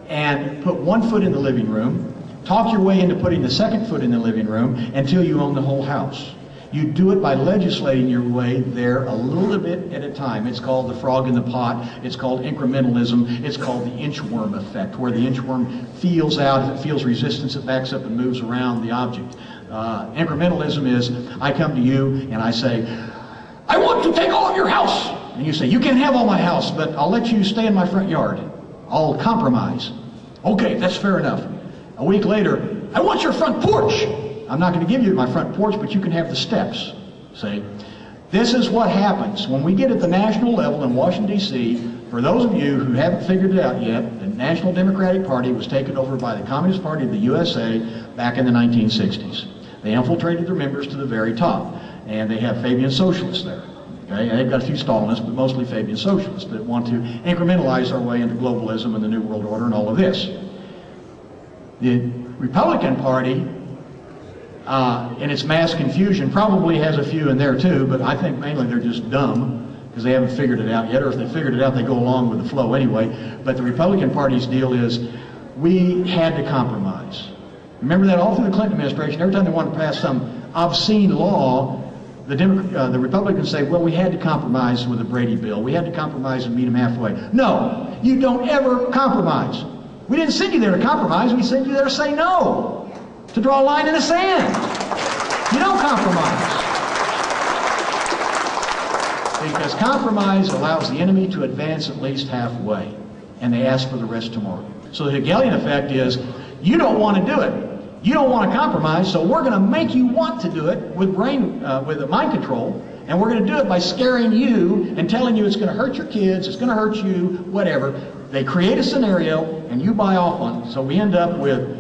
and put one foot in the living room, talk your way into putting the second foot in the living room until you own the whole house. You do it by legislating your way there a little bit at a time. It's called the frog in the pot. It's called incrementalism. It's called the inchworm effect, where the inchworm feels out. If it feels resistance, it backs up and moves around the object. Incrementalism is, I come to you and I say, I want to take all of your house. And you say, you can have all my house, but I'll let you stay in my front yard. I'll compromise. Okay, that's fair enough. A week later, I want your front porch. I'm not going to give you my front porch, but you can have the steps. See? This is what happens when we get at the national level in Washington, D.C. For those of you who haven't figured it out yet, the National Democratic Party was taken over by the Communist Party of the USA back in the 1960s. They infiltrated their members to the very top, and they have Fabian socialists there. Okay? And they've got a few Stalinists, but mostly Fabian socialists that want to incrementalize our way into globalism and the New World Order and all of this. The Republican Party, in its mass confusion, probably has a few in there too, but I think mainly they're just dumb because they haven't figured it out yet, or if they figured it out, they go along with the flow anyway. But the Republican Party's deal is, we had to compromise. Remember that all through the Clinton administration, every time they wanted to pass some obscene law, the Republicans say, well, we had to compromise with the Brady bill. We had to compromise and meet them halfway. No, you don't ever compromise. We didn't send you there to compromise. We sent you there to say no, to draw a line in the sand. You don't compromise. Because compromise allows the enemy to advance at least halfway, and they ask for the rest tomorrow. So the Hegelian effect is, you don't want to do it. You don't want to compromise, so we're going to make you want to do it with mind control, and we're going to do it by scaring you and telling you it's going to hurt your kids, it's going to hurt you, whatever. They create a scenario, and you buy off on it. So we end up with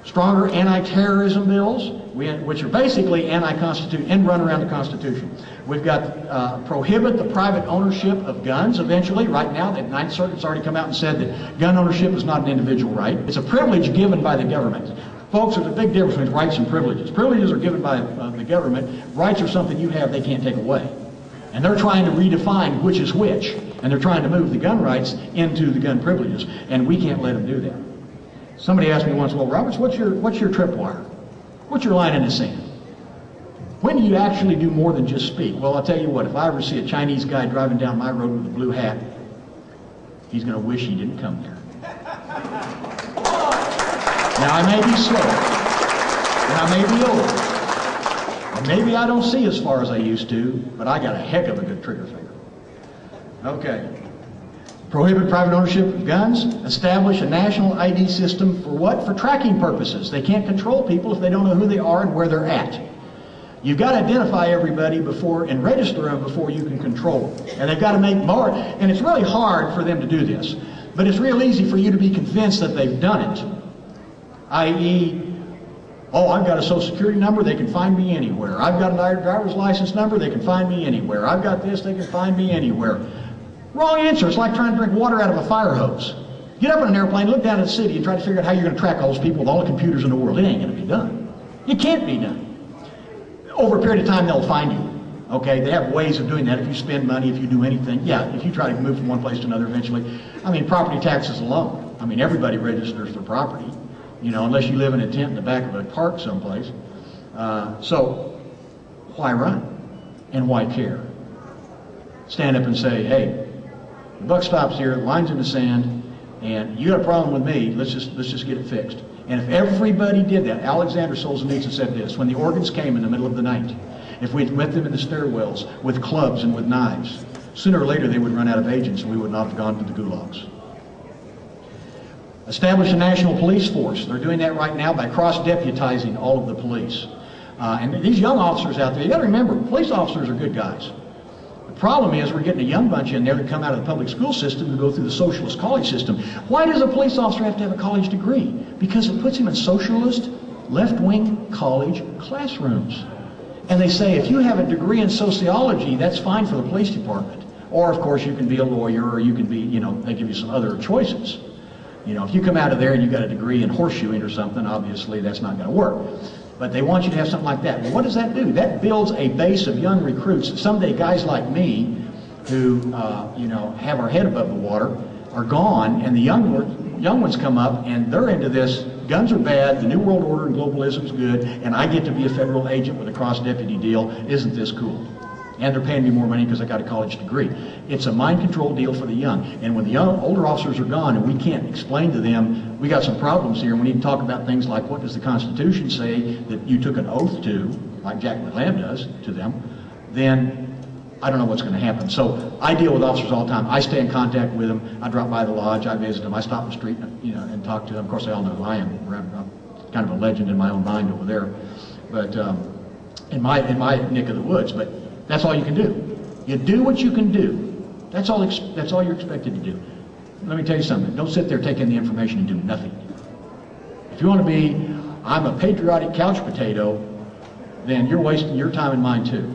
stronger anti-terrorism bills, which are basically anti-constitution, and run around the Constitution. We've got prohibit the private ownership of guns eventually. Right now, the Ninth Circuit's already come out and said that gun ownership is not an individual right. It's a privilege given by the government. Folks, there's a big difference between rights and privileges. Privileges are given by the government. Rights are something you have they can't take away. And they're trying to redefine which is which. And they're trying to move the gun rights into the gun privileges. And we can't let them do that. Somebody asked me once, well, Roberts, what's your tripwire? What's your line in the sand? When do you actually do more than just speak? Well, I'll tell you what, if I ever see a Chinese guy driving down my road with a blue hat, he's going to wish he didn't come there. Now, I may be slow, and I may be old, and maybe I don't see as far as I used to, but I got a heck of a good trigger finger. Okay. Prohibit private ownership of guns. Establish a national ID system for what? For tracking purposes. They can't control people if they don't know who they are and where they're at. You've got to identify everybody before and register them before you can control them. And they've got to make more. And it's really hard for them to do this. But it's real easy for you to be convinced that they've done it. I.e., oh, I've got a social security number, they can find me anywhere. I've got a driver's license number, they can find me anywhere. I've got this, they can find me anywhere. Wrong answer. It's like trying to drink water out of a fire hose. Get up in an airplane, look down at the city, and try to figure out how you're going to track all those people with all the computers in the world. It ain't going to be done. It can't be done. Over a period of time, they'll find you. Okay, they have ways of doing that. If you spend money, if you do anything, yeah, if you try to move from one place to another eventually. I mean, property taxes alone. I mean, everybody registers their property, you know, unless you live in a tent in the back of a park someplace. So, why run? And why care? Stand up and say, hey, the buck stops here, the line's in the sand, and you got a problem with me, let's just get it fixed. And if everybody did that, Alexander Solzhenitsyn said this, when the organs came in the middle of the night, if we'd met them in the stairwells with clubs and with knives, sooner or later they would run out of agents and we would not have gone to the gulags. Establish a national police force. They're doing that right now by cross-deputizing all of the police. And these young officers out there, you got to remember, police officers are good guys. The problem is we're getting a young bunch in there that come out of the public school system to go through the socialist college system. Why does a police officer have to have a college degree? Because it puts him in socialist, left-wing college classrooms. And they say, if you have a degree in sociology, that's fine for the police department. Or, of course, you can be a lawyer, or you can be, you know, they give you some other choices. You know, if you come out of there and you got a degree in horseshoeing or something, obviously that's not going to work. But they want you to have something like that. Well, what does that do? That builds a base of young recruits. Someday guys like me who, you know, have our head above the water are gone, and the young ones come up, and they're into this. Guns are bad, the New World Order and globalism is good, and I get to be a federal agent with a cross-deputy deal. Isn't this cool? And they're paying me more money because I got a college degree. It's a mind control deal for the young. And when the older officers are gone and we can't explain to them, we got some problems here, and we need to talk about things like, what does the Constitution say that you took an oath to, like Jack McLam does to them, then I don't know what's going to happen. So I deal with officers all the time. I stay in contact with them. I drop by the lodge. I visit them. I stop in the street, you know, and talk to them. Of course, they all know who I am. I'm kind of a legend in my own mind over there, but in my neck of the woods. But that's all you can do. You do what you can do. That's all you're expected to do. Let me tell you something. Don't sit there taking the information and do nothing. If you want to be, I'm a patriotic couch potato, then you're wasting your time and mine too.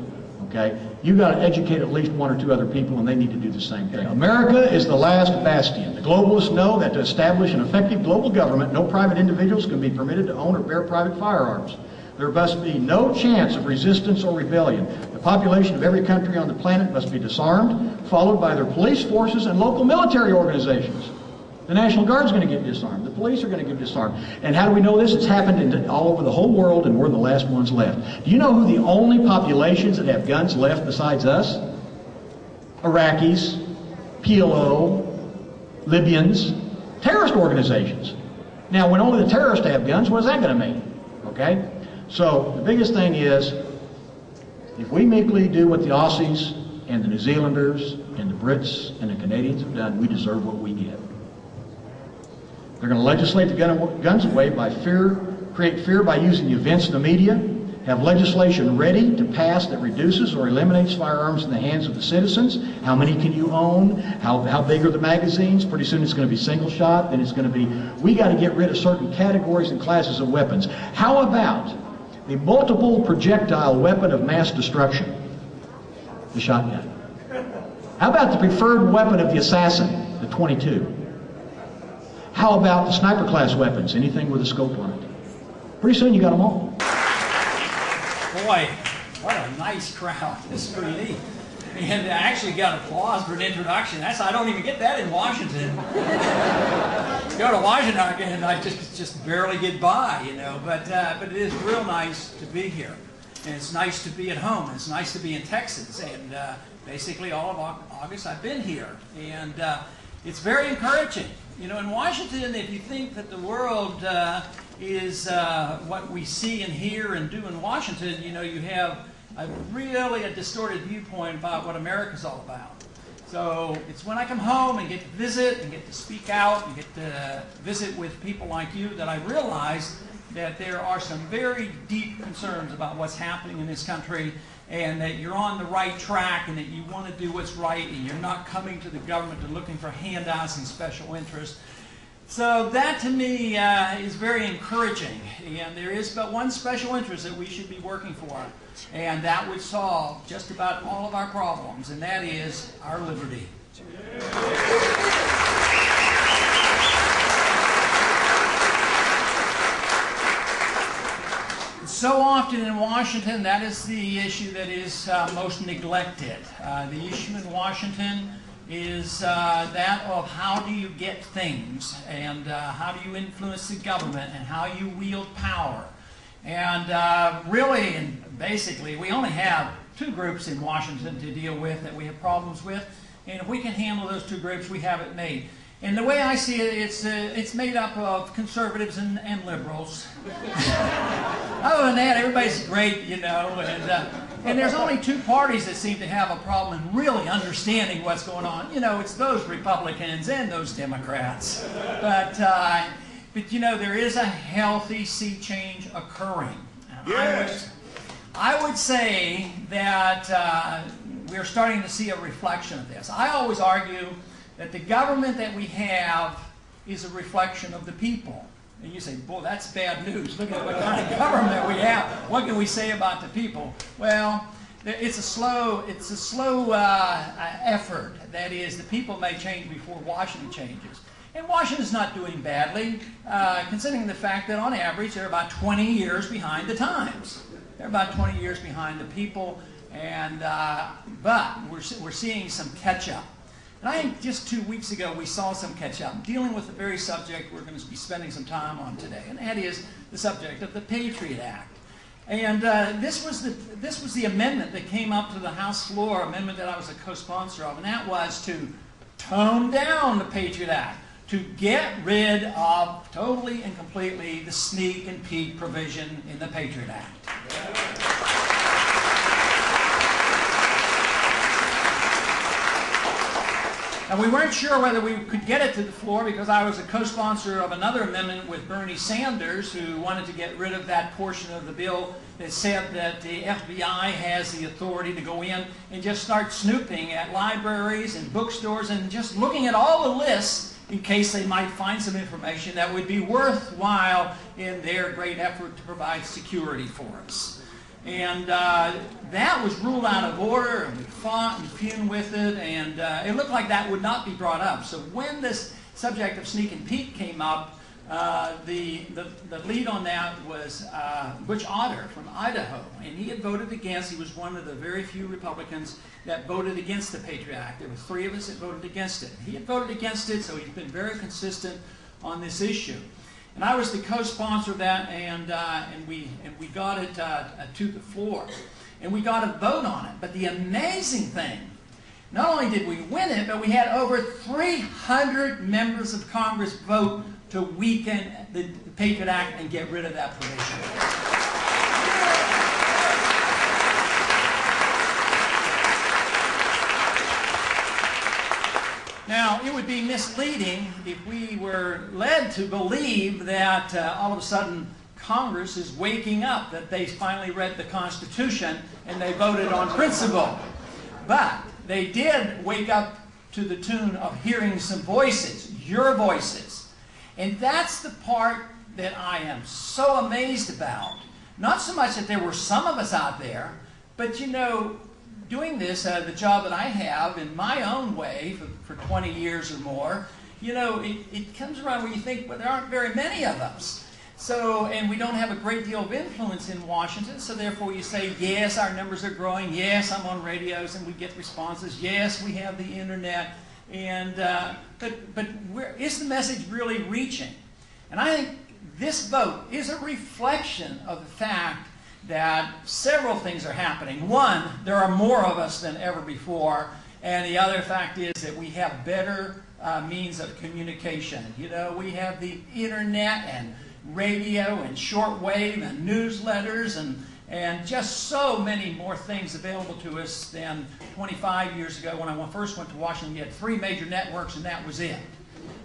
Okay? You've got to educate at least one or two other people, and they need to do the same thing. America is the last bastion. The globalists know that to establish an effective global government, no private individuals can be permitted to own or bear private firearms. There must be no chance of resistance or rebellion. The population of every country on the planet must be disarmed, followed by their police forces and local military organizations. The National Guard's going to get disarmed. The police are going to get disarmed. And how do we know this? It's happened all over the whole world, and we're the last ones left. Do you know who the only populations that have guns left besides us? Iraqis, PLO, Libyans, terrorist organizations. Now, when only the terrorists have guns, what is that going to mean? Okay? So the biggest thing is, if we meekly do what the Aussies and the New Zealanders and the Brits and the Canadians have done, we deserve what we get. They're going to legislate the guns away by create fear by using the events in the media, have legislation ready to pass that reduces or eliminates firearms in the hands of the citizens. How many can you own? How big are the magazines? Pretty soon it's going to be single shot, then it's going to be, we got to get rid of certain categories and classes of weapons. How about the multiple projectile weapon of mass destruction? The shotgun. How about the preferred weapon of the assassin, the .22? How about the sniper class weapons, anything with a scope on it? Pretty soon you got them all. Boy, what a nice crowd. This is pretty neat. And I actually got applause for an introduction. I don't even get that in Washington. Go to Washington and I just barely get by, you know. But it is real nice to be here. And it's nice to be at home. And it's nice to be in Texas. And basically all of August I've been here. And it's very encouraging. You know, in Washington, if you think that the world is what we see and hear and do in Washington, you know, you have really a distorted viewpoint about what America's all about. So it's when I come home and get to visit and get to speak out and get to visit with people like you that I realize that there are some very deep concerns about what's happening in this country, and that you're on the right track and that you want to do what's right and you're not coming to the government and looking for handouts and special interests. So that to me is very encouraging, and there is but one special interest that we should be working for, and that would solve just about all of our problems, and that is our liberty. So often in Washington, that is the issue that is most neglected. The issue in Washington is that of how do you get things, and how do you influence the government, and how you wield power. And really and basically, we only have two groups in Washington to deal with that we have problems with. And if we can handle those two groups, we have it made. And the way I see it, it's made up of conservatives and liberals. Other than that, everybody's great, you know. And there's only two parties that seem to have a problem in really understanding what's going on. You know, it's those Republicans and those Democrats. But you know, there is a healthy sea change occurring. Yes. I would say that we're starting to see a reflection of this. I always argue that the government that we have is a reflection of the people. And you say, boy, that's bad news. Look at what kind of government we have. What can we say about the people? Well, it's a slow effort. That is, the people may change before Washington changes. And Washington's not doing badly, considering the fact that on average they're about 20 years behind the times. They're about 20 years behind the people, and but we're seeing some catch-up. And I think just 2 weeks ago we saw some catch-up, dealing with the very subject we're going to be spending some time on today, and that is the subject of the Patriot Act. And this was the amendment that came up to the House floor, amendment that I was a co-sponsor of, and that was to tone down the Patriot Act, to get rid of totally and completely the sneak and peek provision in the Patriot Act. And we weren't sure whether we could get it to the floor because I was a co-sponsor of another amendment with Bernie Sanders, who wanted to get rid of that portion of the bill that said that the FBI has the authority to go in and just start snooping at libraries and bookstores and just looking at all the lists in case they might find some information that would be worthwhile in their great effort to provide security for us. And that was ruled out of order, and we fought and fumed with it, and it looked like that would not be brought up. So when this subject of sneak and peek came up, The lead on that was Butch Otter from Idaho, and he had voted against. He was one of the very few Republicans that voted against the Patriot Act. There were 3 of us that voted against it. He had voted against it, so he's been very consistent on this issue. And I was the co-sponsor of that, and we got it to the floor, and we got a vote on it. But the amazing thing, not only did we win it, but we had over 300 members of Congress vote to weaken the Patriot Act and get rid of that provision. Now, it would be misleading if we were led to believe that all of a sudden Congress is waking up, that they finally read the Constitution and they voted on principle. But they did wake up to the tune of hearing some voices, your voices. And that's the part that I am so amazed about. Not so much that there were some of us out there, but you know, doing this, the job that I have in my own way for 20 years or more, you know, it comes around where you think, well, there aren't very many of us. So, and we don't have a great deal of influence in Washington, so therefore you say, yes, our numbers are growing, yes, I'm on radios and we get responses, yes, we have the internet, and, but where is the message really reaching? And I think this vote is a reflection of the fact that several things are happening. One, there are more of us than ever before, and the other fact is that we have better means of communication. You know, we have the internet and radio and shortwave and newsletters and just so many more things available to us than 25 years ago when I first went to Washington. You had 3 major networks and that was it.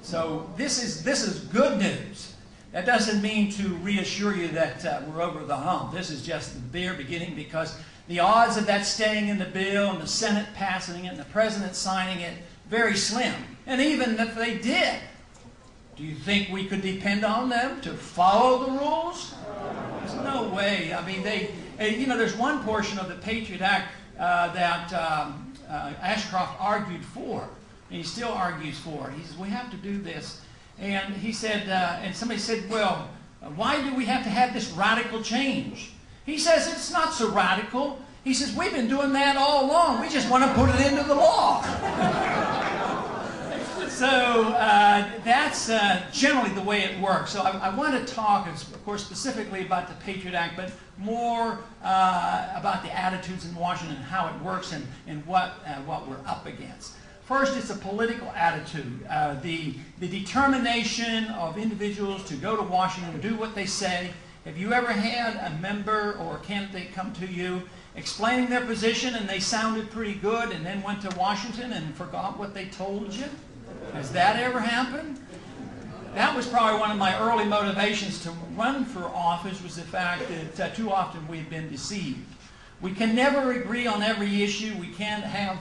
So this is good news. That doesn't mean to reassure you that we're over the hump. This is just the bare beginning, because the odds of that staying in the bill and the Senate passing it and the President signing it, very slim. And even if they did, do you think we could depend on them to follow the rules? There's no way. I mean, you know, there's one portion of the Patriot Act that Ashcroft argued for, and he still argues for it. He says, we have to do this. And he said, and somebody said, well, why do we have to have this radical change? He says, it's not so radical. He says, we've been doing that all along. We just want to put it into the law. So that's generally the way it works. So I want to talk, of course, specifically about the Patriot Act, but more about the attitudes in Washington and how it works and what we're up against. First, it's a political attitude. The determination of individuals to go to Washington and do what they say. Have you ever had a member or a candidate come to you explaining their position and they sounded pretty good and then went to Washington and forgot what they told you? Has that ever happened? That was probably one of my early motivations to run for office, was the fact that too often we've been deceived. We can never agree on every issue. We can't have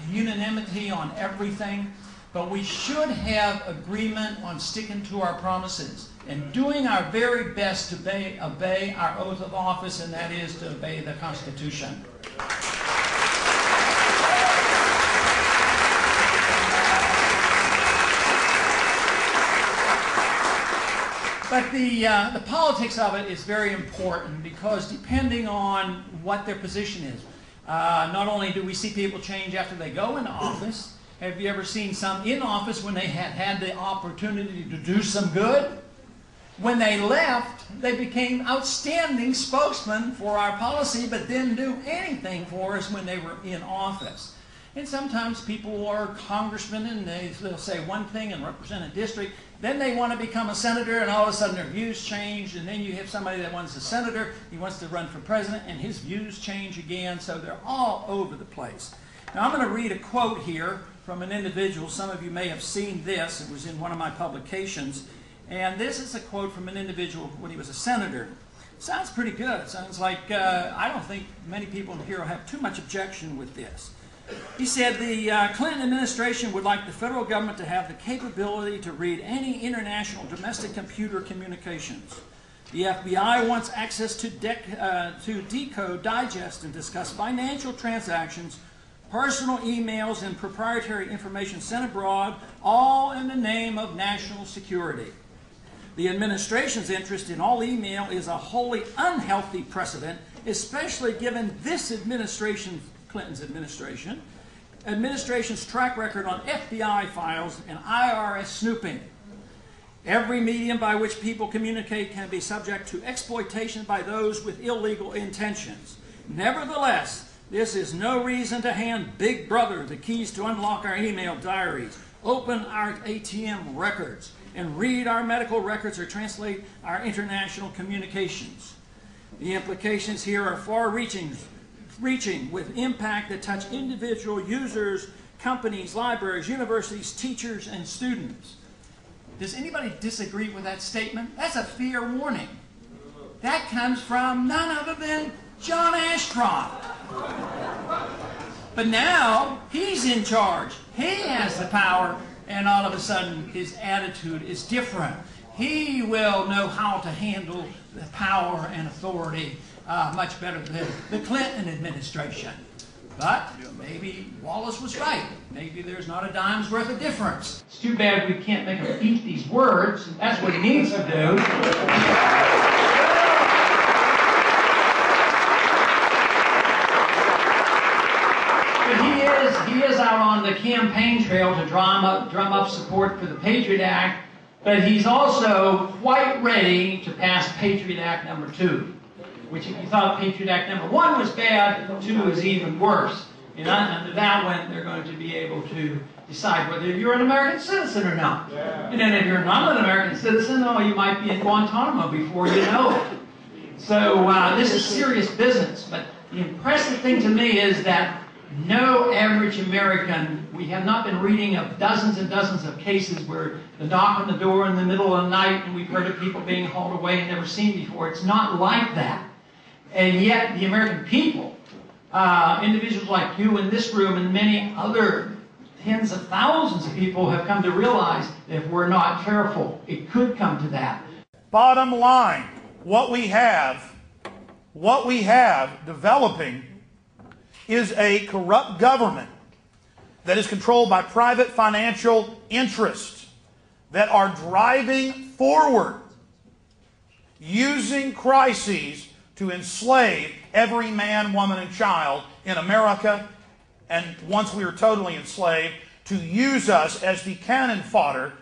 unanimity on everything. But we should have agreement on sticking to our promises and doing our very best to obey our oath of office, and that is to obey the Constitution. But the politics of it is very important, because depending on what their position is, not only do we see people change after they go into office. Have you ever seen some in office when they had the opportunity to do some good? When they left, they became outstanding spokesmen for our policy, but didn't do anything for us when they were in office. And sometimes people are congressmen and they'll say one thing and represent a district. Then they want to become a senator, and all of a sudden their views change. And then you have somebody that wants a senator, he wants to run for president, and his views change again. So they're all over the place. Now I'm going to read a quote here from an individual. Some of you may have seen this. It was in one of my publications. And this is a quote from an individual when he was a senator. It sounds pretty good. It sounds like I don't think many people in here will have too much objection with this. He said, the Clinton administration would like the federal government to have the capability to read any international domestic computer communications. The FBI wants access to decode, digest, and discuss financial transactions, personal emails, and proprietary information sent abroad, all in the name of national security. The administration's interest in all email is a wholly unhealthy precedent, especially given this administration, Clinton's administration's track record on FBI files and IRS snooping. Every medium by which people communicate can be subject to exploitation by those with illegal intentions. Nevertheless, this is no reason to hand Big Brother the keys to unlock our email diaries, open our ATM records, and read our medical records or translate our international communications. The implications here are far-reaching, with impact that touch individual users, companies, libraries, universities, teachers, and students. Does anybody disagree with that statement? That's a fair warning. That comes from none other than John Ashcroft. But now he's in charge. He has the power, and all of a sudden his attitude is different. He will know how to handle the power and authority much better than the Clinton administration. But maybe Wallace was right. Maybe there's not a dime's worth of difference. It's too bad we can't make him eat these words. That's what he needs to do. But he is out on the campaign trail to drum up support for the Patriot Act, but he's also quite ready to pass Patriot Act number 2. Which, if you thought Patriot Act number 1 was bad, 2 is even worse. And under that one, they're going to be able to decide whether you're an American citizen or not. Yeah. And then if you're not an American citizen, oh, you might be in Guantanamo before you know it. So this is serious business. But the impressive thing to me is that no average American, we have not been reading of dozens and dozens of cases where the knock on the door in the middle of the night and we've heard of people being hauled away and never seen before. It's not like that. And yet the American people, individuals like you in this room and many other tens of thousands of people have come to realize that if we're not careful, it could come to that. Bottom line, what we have developing is a corrupt government that is controlled by private financial interests that are driving forward, using crises to enslave every man, woman, and child in America, and once we are totally enslaved, to use us as the cannon fodder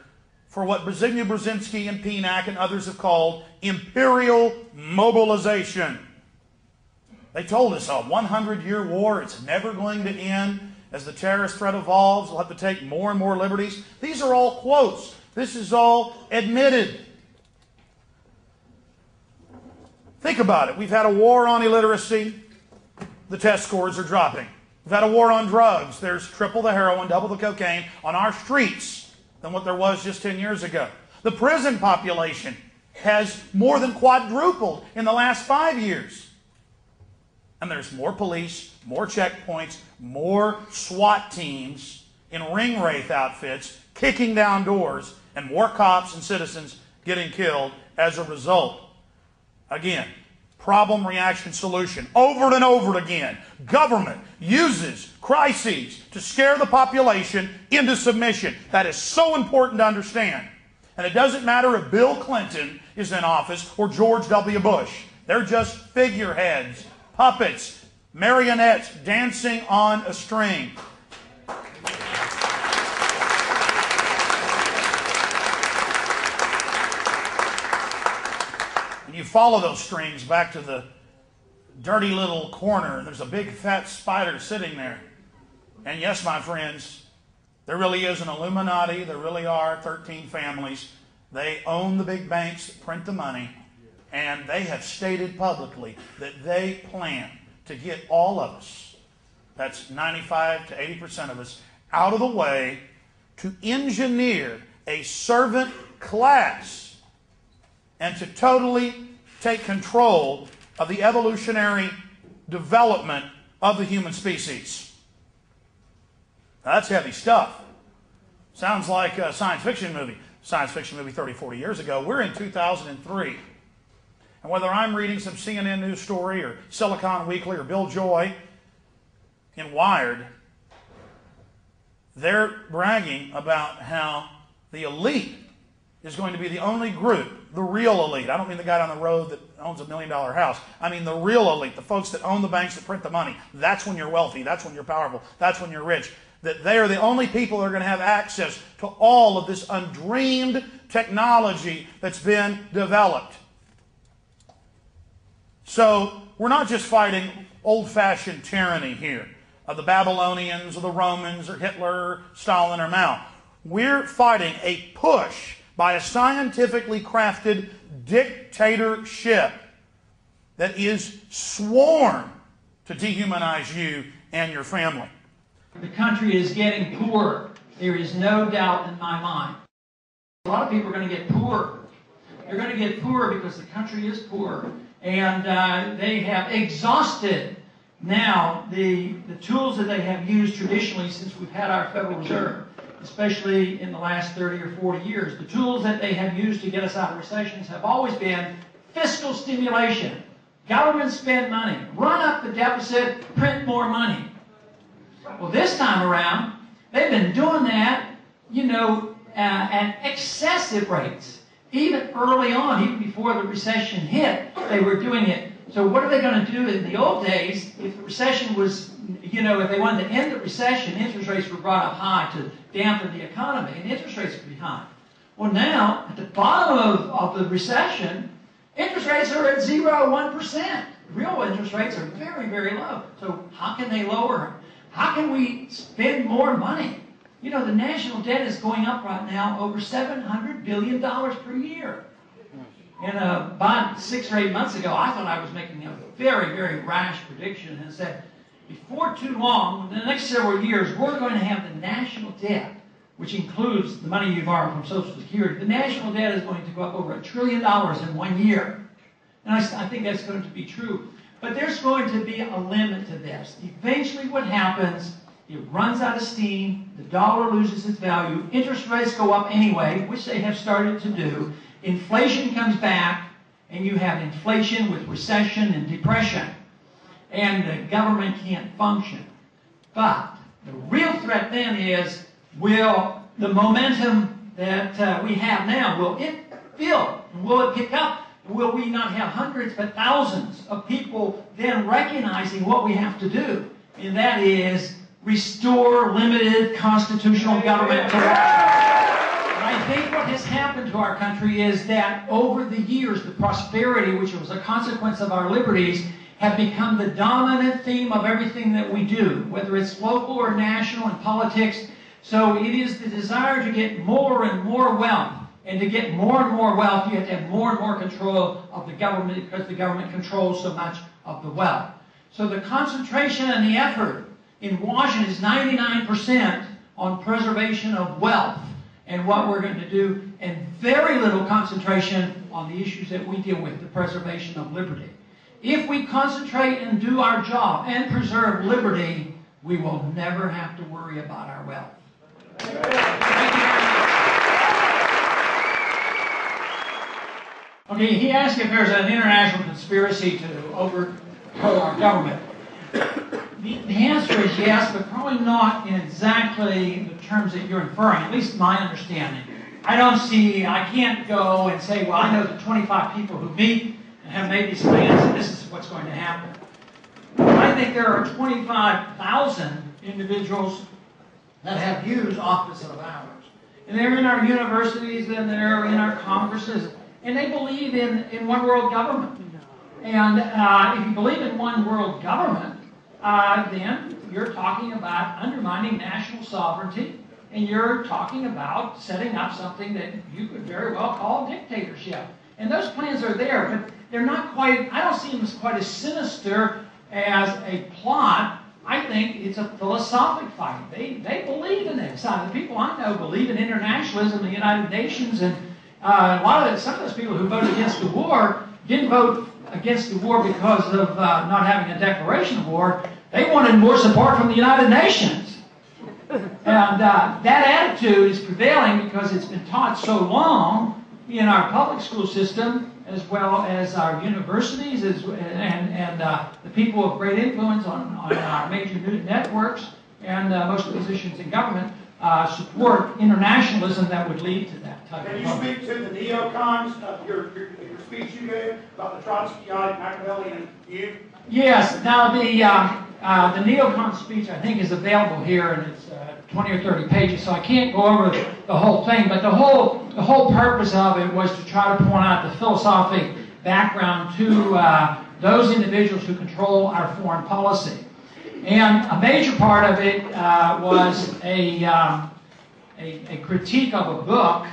for what Brzezinski, Brzezinski, and Pienack and others have called imperial mobilization. They told us a 100-year war, it's never going to end. As the terrorist threat evolves, we'll have to take more and more liberties. These are all quotes. This is all admitted. Think about it. We've had a war on illiteracy. The test scores are dropping. We've had a war on drugs. There's triple the heroin, double the cocaine on our streets than what there was just 10 years ago. The prison population has more than quadrupled in the last 5 years. And there's more police, more checkpoints, more SWAT teams in ring wraith outfits kicking down doors, and more cops and citizens getting killed as a result. Again, problem, reaction, solution. Over and over again, government uses crises to scare the population into submission. That is so important to understand. And it doesn't matter if Bill Clinton is in office or George W. Bush. They're just figureheads, puppets, marionettes dancing on a string. You follow those strings back to the dirty little corner, and there's a big fat spider sitting there. And yes, my friends, there really is an Illuminati. There really are 13 families. They own the big banks that print the money, and they have stated publicly that they plan to get all of us, that's 95 to 80% of us, out of the way to engineer a servant class and to totally take control of the evolutionary development of the human species. Now, that's heavy stuff. Sounds like a science fiction movie. Science fiction movie 30, 40 years ago. We're in 2003. And whether I'm reading some CNN news story or Silicon Weekly or Bill Joy in Wired, they're bragging about how the elite is going to be the only group, the real elite. I don't mean the guy down the road that owns $1 million house. I mean the real elite, the folks that own the banks that print the money. That's when you're wealthy. That's when you're powerful. That's when you're rich. That they are the only people that are going to have access to all of this undreamed technology that's been developed. So we're not just fighting old-fashioned tyranny here of the Babylonians or the Romans or Hitler, Stalin, or Mao. We're fighting a push by a scientifically crafted dictatorship that is sworn to dehumanize you and your family. The country is getting poorer. There is no doubt in my mind. A lot of people are going to get poorer. They're going to get poorer because the country is poor. And they have exhausted now the tools that they have used traditionally since we've had our Federal Reserve, especially in the last 30 or 40 years. The tools that they have used to get us out of recessions have always been fiscal stimulation. Government spend money, run up the deficit, print more money. Well, this time around, they've been doing that, at excessive rates. Even early on, even before the recession hit, they were doing it. So what are they going to do in the old days if the recession was, if they wanted to end the recession, interest rates were brought up high to dampen the economy, and interest rates would be high. Well, now, at the bottom of the recession, interest rates are at 0, 1%. Real interest rates are very, very low. So how can they lower them? How can we spend more money? The national debt is going up right now over $700 billion per year. And about 6 or 8 months ago, I thought I was making a very, very rash prediction and said, before too long, in the next several years, we're going to have the national debt, which includes the money you borrow from Social Security. The national debt is going to go up over $1 trillion in 1 year. And I think that's going to be true. But there's going to be a limit to this. Eventually what happens, it runs out of steam, the dollar loses its value, interest rates go up anyway, which they have started to do, inflation comes back, and you have inflation with recession and depression, and the government can't function. But the real threat then is, will the momentum that we have now, will it build? Will it pick up? Will we not have hundreds but thousands of people then recognizing what we have to do? And that is restore limited constitutional government to Washington. And I think what has happened to our country is that over the years, the prosperity, which was a consequence of our liberties, have become the dominant theme of everything that we do, whether it's local or national in politics. So it is the desire to get more and more wealth. And to get more and more wealth, you have to have more and more control of the government because the government controls so much of the wealth. So the concentration and the effort in Washington is 99% on preservation of wealth and what we're going to do, and very little concentration on the issues that we deal with, the preservation of liberty. If we concentrate and do our job and preserve liberty, we will never have to worry about our wealth. Thank you very much. Okay, he asked if there's an international conspiracy to overthrow our government. The answer is yes, but probably not in exactly the terms that you're inferring, at least my understanding. I can't go and say, well, I know the 25 people who meet and have made these plans, and this is what's going to happen. I think there are 25,000 individuals that have views opposite of ours. And they're in our universities, and they're in our congresses, and they believe in one world government. And if you believe in one world government, then you're talking about undermining national sovereignty, and you're talking about setting up something that you could very well call dictatorship. And those plans are there, but they're not quite, I don't see them as quite as sinister as a plot. I think it's a philosophic fight. They believe in this. The people I know believe in internationalism, the United Nations, and some of those people who voted against the war didn't vote against the war because of not having a declaration of war. They wanted more support from the United Nations. And that attitude is prevailing because it's been taught so long in our public school system, as well as our universities, and the people of great influence on our major news networks and most positions in government, support internationalism that would lead to that type of Can you speak to the neocons of your speech you gave about the Trotskyite, Machiavellian view? Yes. Now the neocon speech I think is available here, and it's 20 or 30 pages, so I can't go over the whole thing. But the whole purpose of it was to try to point out the philosophic background to those individuals who control our foreign policy. And a major part of it was a critique of a book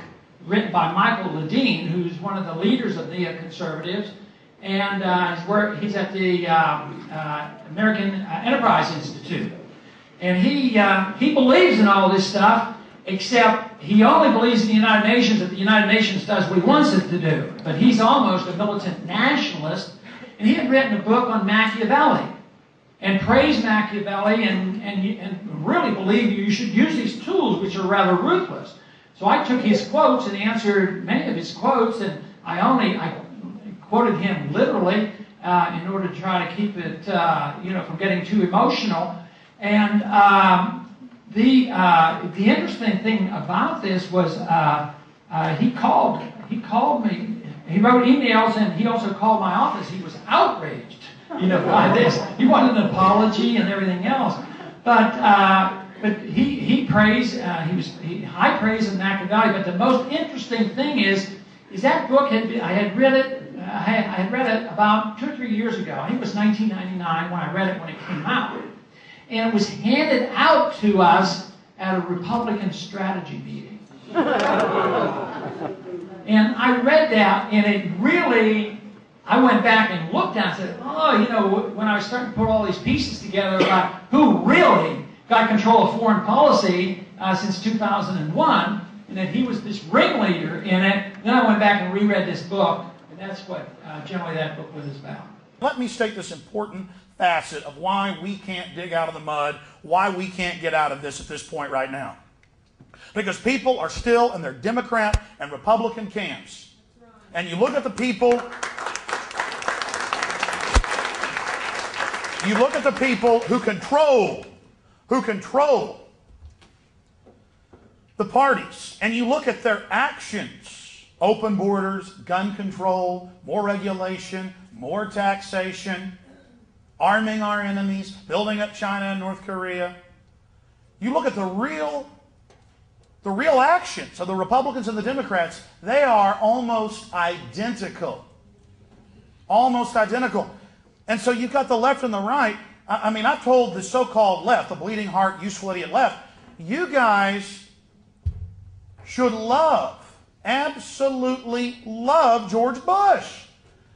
written by Michael Ledeen, who's one of the leaders of neoconservatives, and he's at the American Enterprise Institute. And he believes in all this stuff, except he only believes in the United Nations if the United Nations does what he wants it to do. But he's almost a militant nationalist, and he had written a book on Machiavelli and praised Machiavelli and really believed you should use these tools, which are rather ruthless. So I took his quotes and answered many of his quotes, and I quoted him literally in order to try to keep it from getting too emotional. And the interesting thing about this was he called me. He wrote emails, and he also called my office. He was outraged, by this. He wanted an apology and everything else. But he praised. He high praise of Machiavelli. But the most interesting thing is that book I had read it about 2 or 3 years ago. I think it was 1999 when I read it when it came out. And it was handed out to us at a Republican strategy meeting. And I read that, and it really, I went back and looked at it and said, when I was starting to put all these pieces together about who really got control of foreign policy since 2001, and that he was this ringleader in it, then I went back and reread this book, and that's what generally that book was about. Let me state this important facet of why we can't dig out of the mud, why we can't get out of this at this point right now. Because people are still in their Democrat and Republican camps. And you look at the people, who control the parties, and you look at their actions: open borders, gun control, more regulation, more taxation, arming our enemies, building up China and North Korea. You look at the real actions of the Republicans and the Democrats, they are almost identical. Almost identical. And so you've got the left and the right. I mean, I've told the so-called left, the bleeding heart, useful idiot left, you guys should absolutely love George Bush.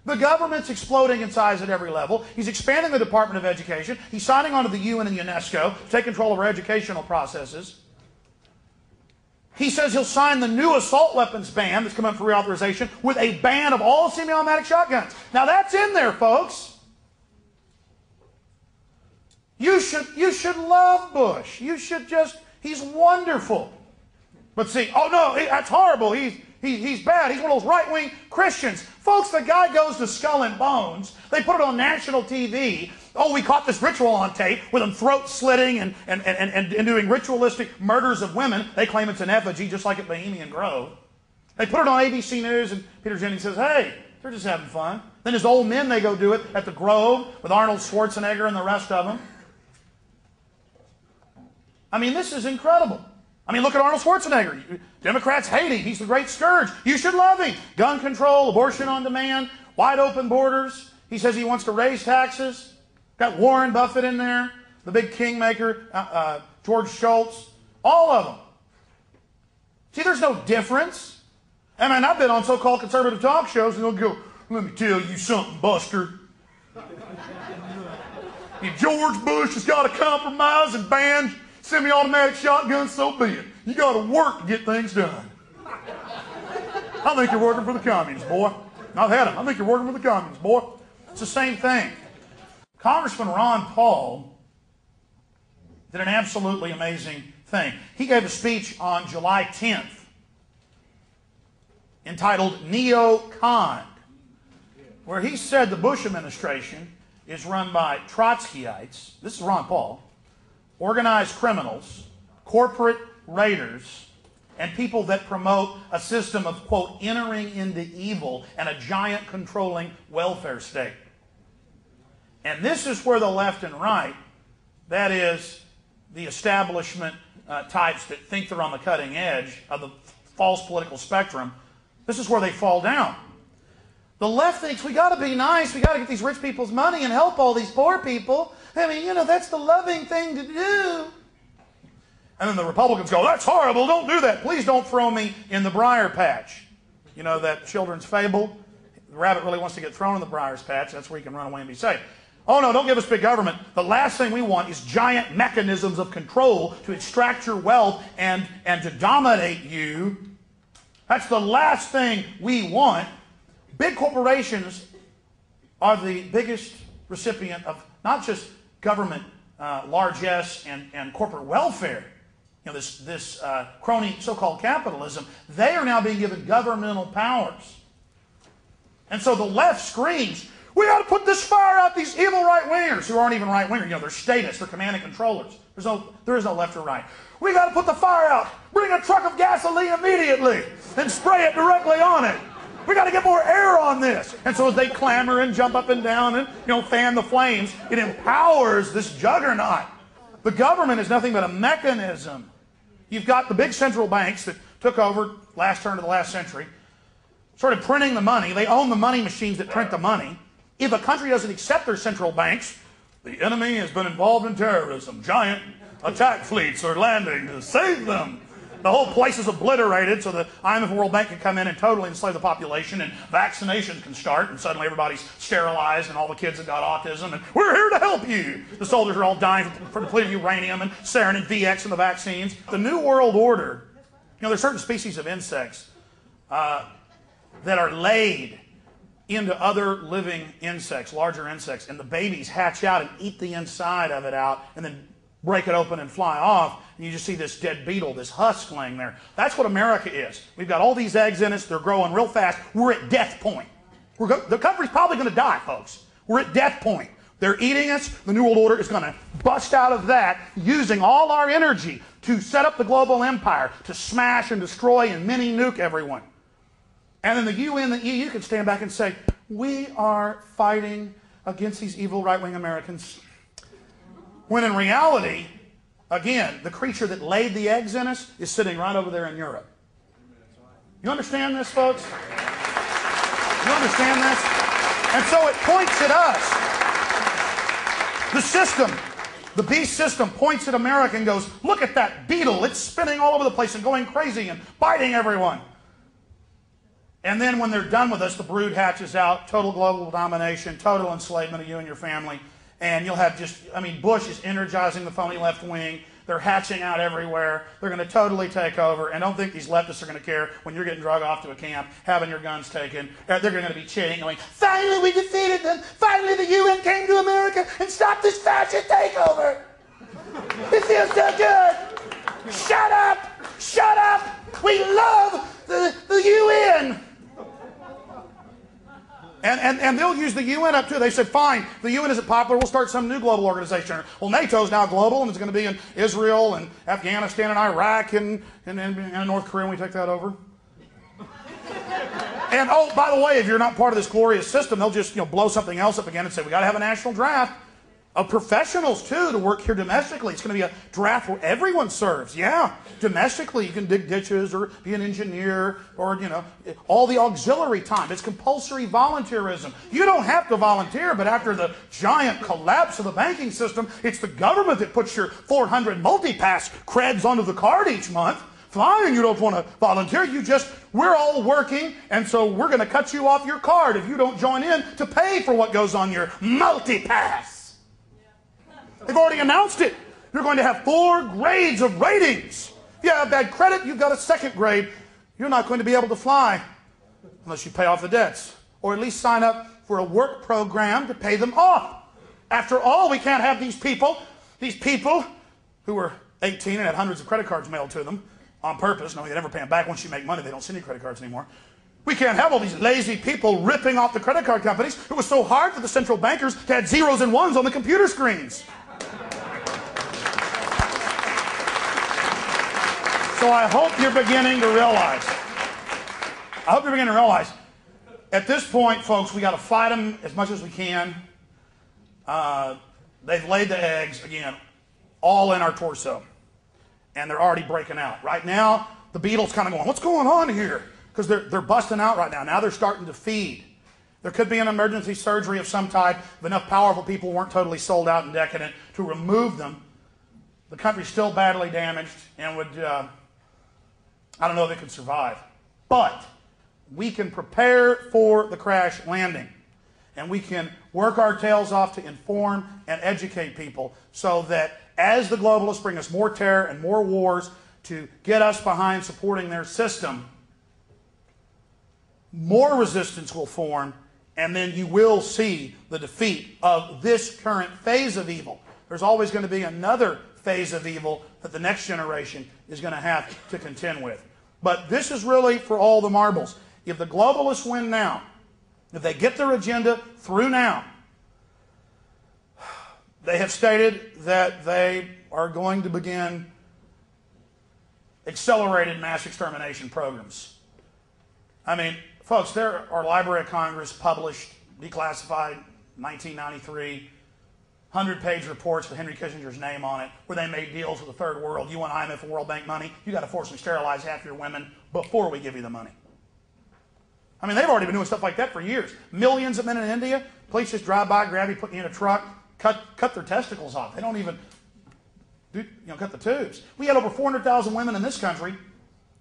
The government's exploding in size at every level. He's expanding the Department of Education. He's signing on to the UN and UNESCO to take control of our educational processes. He says he'll sign the new assault weapons ban that's come up for reauthorization with a ban of all semi-automatic shotguns. Now that's in there, folks. You should love Bush. You should he's wonderful. But see, oh no, that's horrible. He's bad. He's one of those right-wing Christians. Folks, the guy goes to Skull and Bones. They put it on national TV. Oh, we caught this ritual on tape with them throat slitting and doing ritualistic murders of women. They claim it's an effigy, just like at Bohemian Grove. They put it on ABC News, and Peter Jennings says, hey, they're just having fun. Then as old men, they go do it at the Grove with Arnold Schwarzenegger and the rest of them. I mean, this is incredible. I mean, look at Arnold Schwarzenegger. Democrats hate him. He's the great scourge. You should love him. Gun control, abortion on demand, wide open borders. He says he wants to raise taxes. Got Warren Buffett in there, the big kingmaker, George Shultz, all of them. See, there's no difference. I mean, I've been on so-called conservative talk shows, and they'll go, let me tell you something, Buster. If George Bush has got to compromise and ban semi-automatic shotguns, so be it. You got to work to get things done. I think you're working for the communists, boy. I've had them. I think you're working for the communists, boy. It's the same thing. Congressman Ron Paul did an absolutely amazing thing. He gave a speech on July 10th entitled Neocon, where he said the Bush administration is run by Trotskyites, this is Ron Paul, organized criminals, corporate raiders and people that promote a system of, quote, entering into evil and a giant controlling welfare state. And this is where the left and right, that is, the establishment types that think they're on the cutting edge of the false political spectrum, this is where they fall down. The left thinks we got to be nice, we got to get these rich people's money and help all these poor people. I mean, you know, that's the loving thing to do. And then the Republicans go, that's horrible, don't do that. Please don't throw me in the briar patch. You know that children's fable? The rabbit really wants to get thrown in the briar's patch. That's where he can run away and be safe. Oh no, don't give us big government. The last thing we want is giant mechanisms of control to extract your wealth and to dominate you. That's the last thing we want. Big corporations are the biggest recipient of not just government largesse and corporate welfare. You know, this crony so-called capitalism, they are now being given governmental powers. And so the left screams, we got to put this fire out, these evil right-wingers who aren't even right-wingers. You know, they're statists, they're command and controllers. There is no left or right. We got to put the fire out. Bring a truck of gasoline immediately and spray it directly on it. We got to get more air on this. And so as they clamor and jump up and down and, you know, fan the flames, it empowers this juggernaut. The government is nothing but a mechanism. You've got the big central banks that took over last turn of the last century, started printing the money. They own the money machines that print the money. If a country doesn't accept their central banks, the enemy has been involved in terrorism. Giant attack fleets are landing to save them. The whole place is obliterated so the IMF and World Bank can come in and totally enslave the population, and vaccinations can start, and suddenly everybody's sterilized and all the kids have got autism, and we're here to help you. The soldiers are all dying from depleted uranium and sarin and VX in the vaccines. The New World Order, you know, there's certain species of insects that are laid into other living insects, larger insects, and the babies hatch out and eat the inside of it out and then break it open and fly off, and you just see this dead beetle, this husk laying there. That's what America is. We've got all these eggs in us. They're growing real fast. We're at death point. The country's probably going to die, folks. We're at death point. They're eating us. The New World Order is going to bust out of that, using all our energy to set up the global empire, to smash and destroy and mini-nuke everyone. And then the UN, the EU can stand back and say, we are fighting against these evil right-wing Americans. When in reality, again, the creature that laid the eggs in us is sitting right over there in Europe. You understand this, folks? You understand this? And so it points at us. The system, the beast system, points at America and goes, look at that beetle. It's spinning all over the place and going crazy and biting everyone. And then when they're done with us, the brood hatches out, total global domination, total enslavement of you and your family. And you'll have just, I mean, Bush is energizing the phony left wing. They're hatching out everywhere. They're going to totally take over. And don't think these leftists are going to care when you're getting drug off to a camp, having your guns taken. They're going to be cheering, going, finally we defeated them. Finally the UN came to America and stopped this fascist takeover. It feels so good. Shut up. Shut up. We love the UN. And they'll use the UN up too. They said, fine, the UN isn't popular, we'll start some new global organization. Well, NATO's now global, and it's going to be in Israel and Afghanistan and Iraq and North Korea when we take that over. And oh, by the way, if you're not part of this glorious system, they'll just blow something else up again and say, we got to have a national draft of professionals too to work here domestically. It's going to be a draft where everyone serves. Yeah, domestically you can dig ditches or be an engineer or all the auxiliary time. It's compulsory volunteerism. You don't have to volunteer, but after the giant collapse of the banking system, it's the government that puts your 400 multi-pass creds onto the card each month. Fine, you don't want to volunteer. We're all working, and so we're going to cut you off your card if you don't join in to pay for what goes on your multi-pass. They've already announced it. You're going to have 4 grades of ratings. If you have bad credit, you've got a 2nd grade. You're not going to be able to fly unless you pay off the debts, or at least sign up for a work program to pay them off. After all, we can't have these people who were 18 and had hundreds of credit cards mailed to them on purpose. No, they never pay them back. Once you make money, they don't send you credit cards anymore. We can't have all these lazy people ripping off the credit card companies. It was so hard for the central bankers to add zeros and ones on the computer screens. So I hope you're beginning to realize. At this point, folks, we got to fight them as much as we can. They've laid the eggs, again, all in our torso. And they're already breaking out. Right now, the beetle's kind of going, what's going on here? Because they're busting out right now. Now they're starting to feed. There could be an emergency surgery of some type if enough powerful people weren't totally sold out and decadent to remove them. The country's still badly damaged and would, I don't know if it could survive. But we can prepare for the crash landing. And we can work our tails off to inform and educate people so that as the globalists bring us more terror and more wars to get us behind supporting their system, more resistance will form, and then you will see the defeat of this current phase of evil. There's always going to be another phase of evil that the next generation is going to have to contend with. But this is really for all the marbles. If the globalists win now, if they get their agenda through now, they have stated that they are going to begin accelerated mass extermination programs. I mean, folks, there are Library of Congress published, declassified, 1993, 100-page reports with Henry Kissinger's name on it, where they made deals with the third world. You want IMF and World Bank money? You got to forcibly sterilize half your women before we give you the money. I mean, they've already been doing stuff like that for years. Millions of men in India, police just drive by, grab you, put you in a truck, cut their testicles off. They don't even cut the tubes. We had over 400,000 women in this country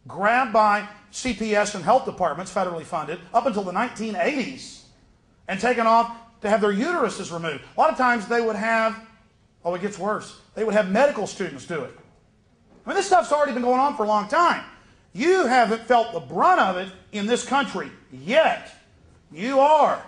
grabbed by CPS and health departments, federally funded, up until the 1980s, and taken off to have their uteruses removed. A lot of times they would have, oh, it gets worse, they would have medical students do it. I mean, this stuff's already been going on for a long time. You haven't felt the brunt of it in this country yet. You are,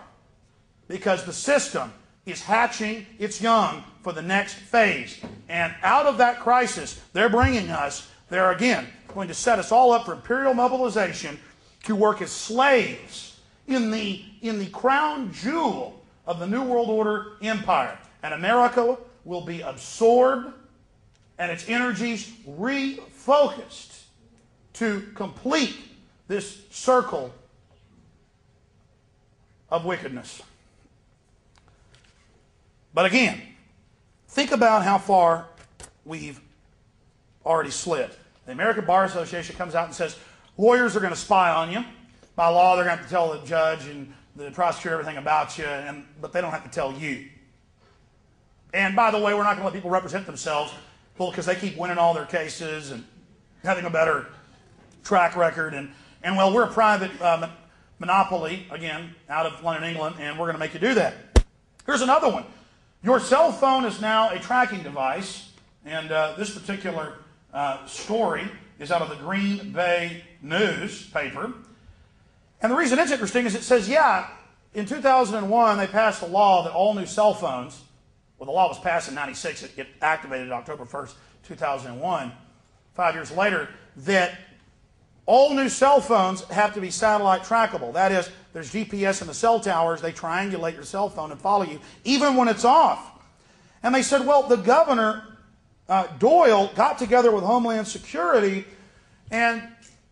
because the system is hatching its young for the next phase. And out of that crisis they're bringing us, they're again going to set us all up for imperial mobilization to work as slaves in the crown jewel of the New World Order empire. And America will be absorbed and its energies refocused to complete this circle of wickedness. But again, think about how far we've already slid. The American Bar Association comes out and says, lawyers are going to spy on you. By law, they're going to have to tell the judge and the prosecutor everything about you, but they don't have to tell you. And by the way, we're not going to let people represent themselves because they keep winning all their cases and having a better track record. And well, we're a private monopoly, again, out of London, England, and we're going to make you do that. Here's another one. Your cell phone is now a tracking device, and this particular story is out of the Green Bay newspaper. And the reason it's interesting is it says, yeah, in 2001 they passed a law that all new cell phones, well, the law was passed in 96, it activated October 1st, 2001, 5 years later, that all new cell phones have to be satellite trackable. That is, there's GPS in the cell towers. They triangulate your cell phone and follow you, even when it's off. And they said, well, the governor, Doyle, got together with Homeland Security, and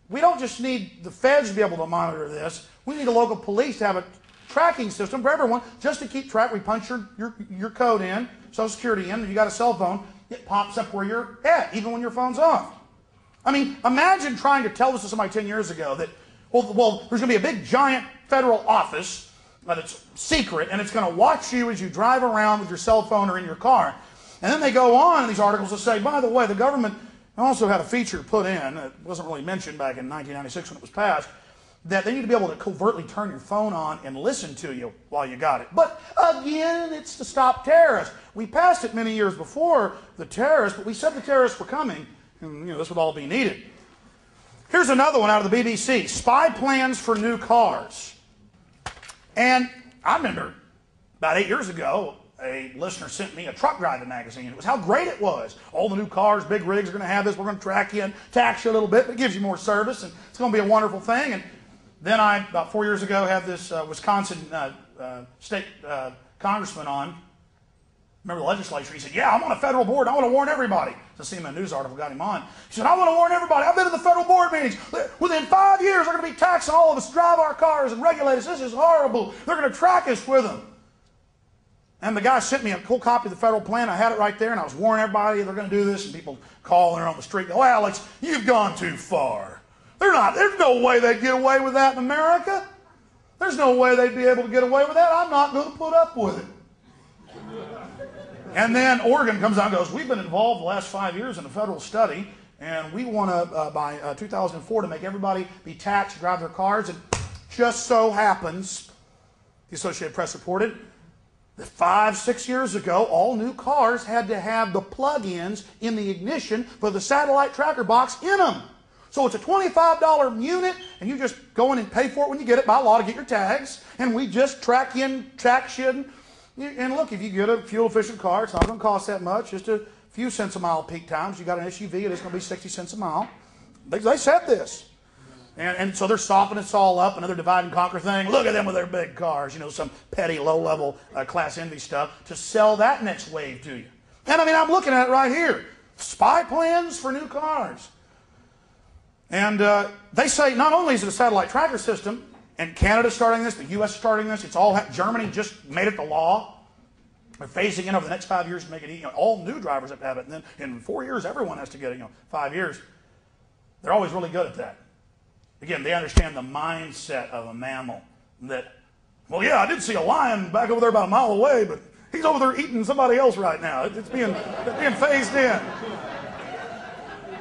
we don't just need the feds to be able to monitor this. We need the local police to have a tracking system for everyone just to keep track. We punch your code in, Social Security in, and you got a cell phone, it pops up where you're at, even when your phone's off. I mean, imagine trying to tell this to somebody 10 years ago that, well, there's going to be a big, giant federal office that's secret, and it's going to watch you as you drive around with your cell phone or in your car. And then they go on in these articles to say, by the way, the government also had a feature put in, it wasn't really mentioned back in 1996 when it was passed, that they need to be able to covertly turn your phone on and listen to you while you got it. But again, it's to stop terrorists. We passed it many years before the terrorists, but we said the terrorists were coming. And, this would all be needed. Here's another one out of the BBC. Spy plans for new cars. And I remember about 8 years ago, a listener sent me a truck driving magazine. It was how great it was. All the new cars, big rigs are going to have this. We're going to track you and tax you a little bit, but it gives you more service, and it's going to be a wonderful thing. And then I, about 4 years ago, had this Wisconsin state congressman on, Remember the legislature, he said, yeah, I'm on a federal board, I want to warn everybody. The CNN News article got him on. He said, I want to warn everybody, I've been to the federal board meetings. Within 5 years, they're going to be taxing all of us to drive our cars and regulate us. This is horrible. They're going to track us with them. And the guy sent me a cool copy of the federal plan. I had it right there, and I was warning everybody they're going to do this. And people call and they're on the street, go, Alex, you've gone too far. There's no way they'd get away with that in America. There's no way they'd be able to get away with that. I'm not going to put up with it. And then Oregon comes out and goes, we've been involved the last 5 years in a federal study, and we want to, by 2004, to make everybody be taxed to drive their cars. And just so happens, the Associated Press reported, that 5-6 years ago, all new cars had to have the plug-ins in the ignition for the satellite tracker box in them. So it's a $25 unit, and you just go in and pay for it when you get it by law to get your tags, and we just track shit. And look, if you get a fuel-efficient car, it's not going to cost that much, just a few cents a mile peak times. You got an SUV, it is going to be 60 cents a mile. They said this. And so they're softening us all up, another divide and conquer thing. Look at them with their big cars, some petty, low-level class envy stuff to sell that next wave to you. And I mean, I'm looking at it right here. Spy plans for new cars. And they say not only is it a satellite tracker system, and Canada's starting this, the U.S. is starting this, Germany just made it the law. They're phasing in over the next 5 years to make it, all new drivers have to have it. And then in 4 years, everyone has to get it, 5 years. They're always really good at that. Again, they understand the mindset of a mammal that, well, yeah, I did see a lion back over there about a mile away, but he's over there eating somebody else right now. It's being phased in.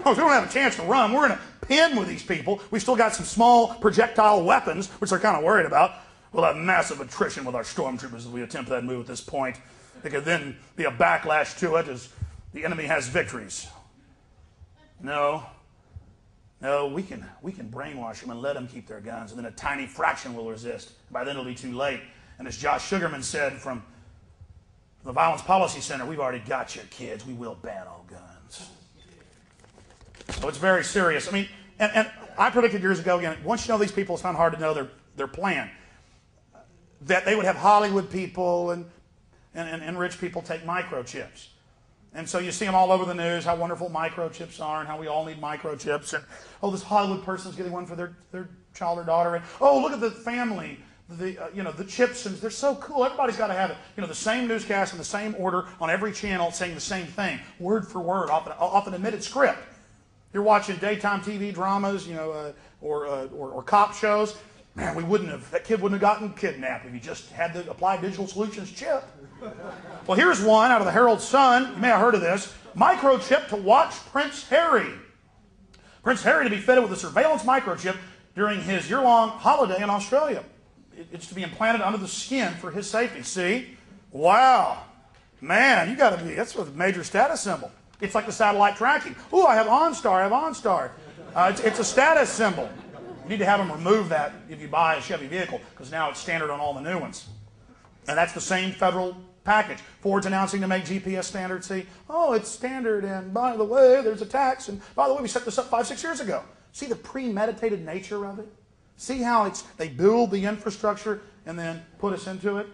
Oh, so we don't have a chance to run. We're in a pen with these people. We've still got some small projectile weapons, which they're kind of worried about. We'll have massive attrition with our stormtroopers as we attempt that move at this point. There could then be a backlash to it as the enemy has victories. No, we can brainwash them and let them keep their guns, and then a tiny fraction will resist. By then it'll be too late. And as Josh Sugarman said from the Violence Policy Center, we've already got your kids. We will ban all guns. So it's very serious. I mean, and I predicted years ago, again, once you know these people, it's not hard to know their plan. That they would have Hollywood people and rich people take microchips. And so you see them all over the news, how wonderful microchips are and how we all need microchips. And, oh, this Hollywood person's getting one for their child or daughter. And, oh, look at the family, the chips. And they're so cool. Everybody's got to have it. The same newscast in the same order on every channel saying the same thing, word for word, off an admitted script. You're watching daytime TV dramas, or cop shows. Man, that kid wouldn't have gotten kidnapped if he just had the Applied Digital Solutions chip. Well, here's one out of the Herald Sun. You may have heard of this. Microchip to watch Prince Harry. Prince Harry to be fitted with a surveillance microchip during his year-long holiday in Australia. It's to be implanted under the skin for his safety. See? Wow. Man, that's a major status symbol. It's like the satellite tracking. Ooh, I have OnStar. It's a status symbol. You need to have them remove that if you buy a Chevy vehicle, because now it's standard on all the new ones. And that's the same federal package. Ford's announcing to make GPS standard. See, oh, it's standard, and by the way, there's a tax, and by the way, we set this up 5-6 years ago. See the premeditated nature of it? See how they build the infrastructure and then put us into it?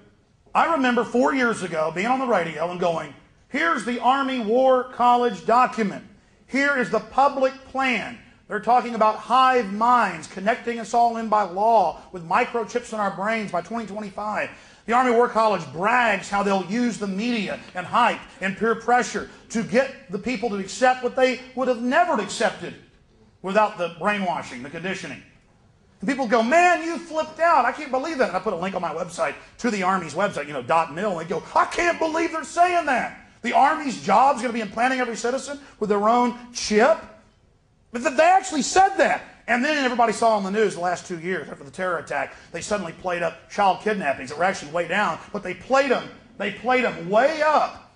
I remember 4 years ago being on the radio and going, here's the Army War College document. Here is the public plan. They're talking about hive minds, connecting us all in by law with microchips in our brains by 2025. The Army War College brags how they'll use the media and hype and peer pressure to get the people to accept what they would have never accepted without the brainwashing, the conditioning. And people go, man, you flipped out. I can't believe that. And I put a link on my website to the Army's website, .mil, and they go, I can't believe they're saying that. The Army's job is going to be implanting every citizen with their own chip. But they actually said that. And then everybody saw on the news the last 2 years after the terror attack, they suddenly played up child kidnappings that were actually way down, but they played them way up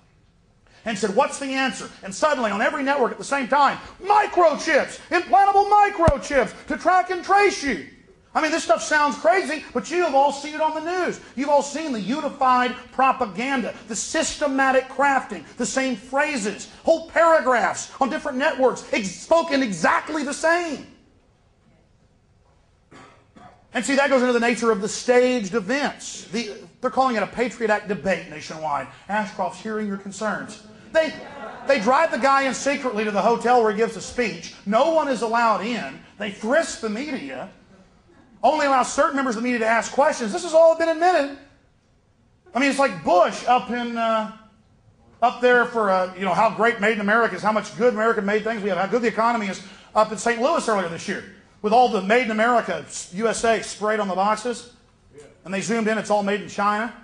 and said, what's the answer? And suddenly on every network at the same time, microchips, implantable microchips to track and trace you. I mean, this stuff sounds crazy, but you have all seen it on the news. You've all seen the unified propaganda, the systematic crafting, the same phrases, whole paragraphs on different networks spoken exactly the same. And see, that goes into the nature of the staged events. They're calling it a Patriot Act debate nationwide. Ashcroft's hearing your concerns. They drive the guy in secretly to the hotel where he gives a speech. No one is allowed in. They frisk the media. Only allow certain members of the media to ask questions. This has all been admitted. I mean, it's like Bush up there for how great Made in America is, how much good American-made things we have, how good the economy is up in St. Louis earlier this year, with all the Made in America USA sprayed on the boxes, and they zoomed in. It's all made in China.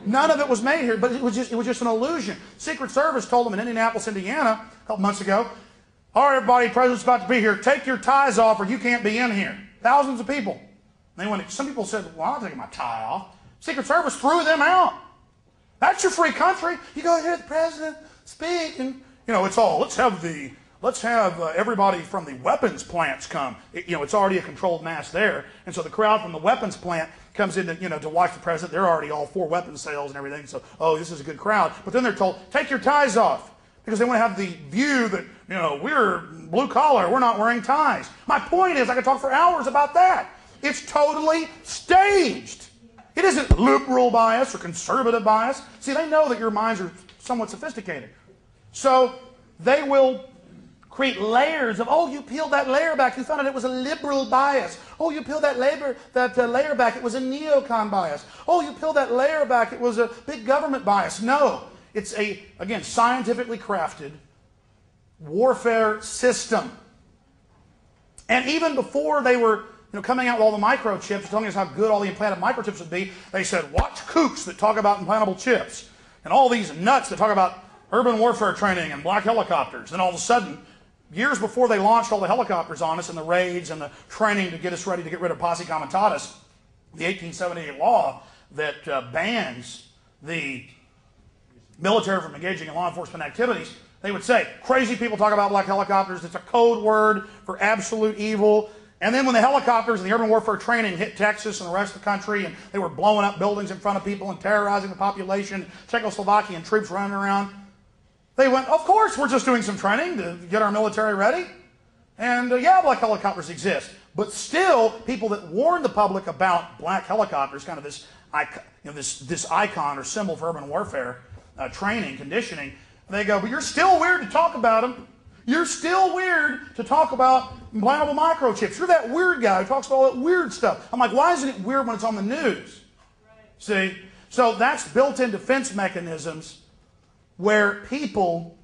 None of it was made here, but it was just an illusion. Secret Service told them in Indianapolis, Indiana, a couple months ago, "All right, everybody, the president's about to be here. Take your ties off, or you can't be in here." Thousands of people. Some people said, "Well, I'm not taking my tie off." Secret Service threw them out. That's your free country. You go hear the president speak, and it's all let's have everybody from the weapons plants come. It's already a controlled mass there, and so the crowd from the weapons plant comes in to watch the president. They're already all for weapons sales and everything. So this is a good crowd. But then they're told, take your ties off, because they want to have the view that we're blue collar. We're not wearing ties. My point is, I could talk for hours about that. It's totally staged. It isn't liberal bias or conservative bias. See, they know that your minds are somewhat sophisticated. So they will create layers of, you peeled that layer back, you found out it was a liberal bias. Oh, you peeled that layer back, it was a neocon bias. Oh, you peeled that layer back, it was a big government bias. No, it's again, scientifically crafted warfare system. And even before they were coming out with all the microchips, telling us how good all the implanted microchips would be, they said, watch kooks that talk about implantable chips, and all these nuts that talk about urban warfare training and black helicopters. And all of a sudden, years before they launched all the helicopters on us and the raids and the training to get us ready to get rid of posse comitatus, the 1878 law that bans the military from engaging in law enforcement activities, they would say, crazy people talk about black helicopters. It's a code word for absolute evil. And then when the helicopters and the urban warfare training hit Texas and the rest of the country, and they were blowing up buildings in front of people and terrorizing the population, Czechoslovakian troops running around, they went, of course, we're just doing some training to get our military ready. And yeah, black helicopters exist. But still, people that warn the public about black helicopters, kind of this icon or symbol for urban warfare training, conditioning, they go, but you're still weird to talk about them. You're still weird to talk about implantable microchips. You're that weird guy who talks about all that weird stuff. I'm like, why isn't it weird when it's on the news? Right. See? So that's built-in defense mechanisms where people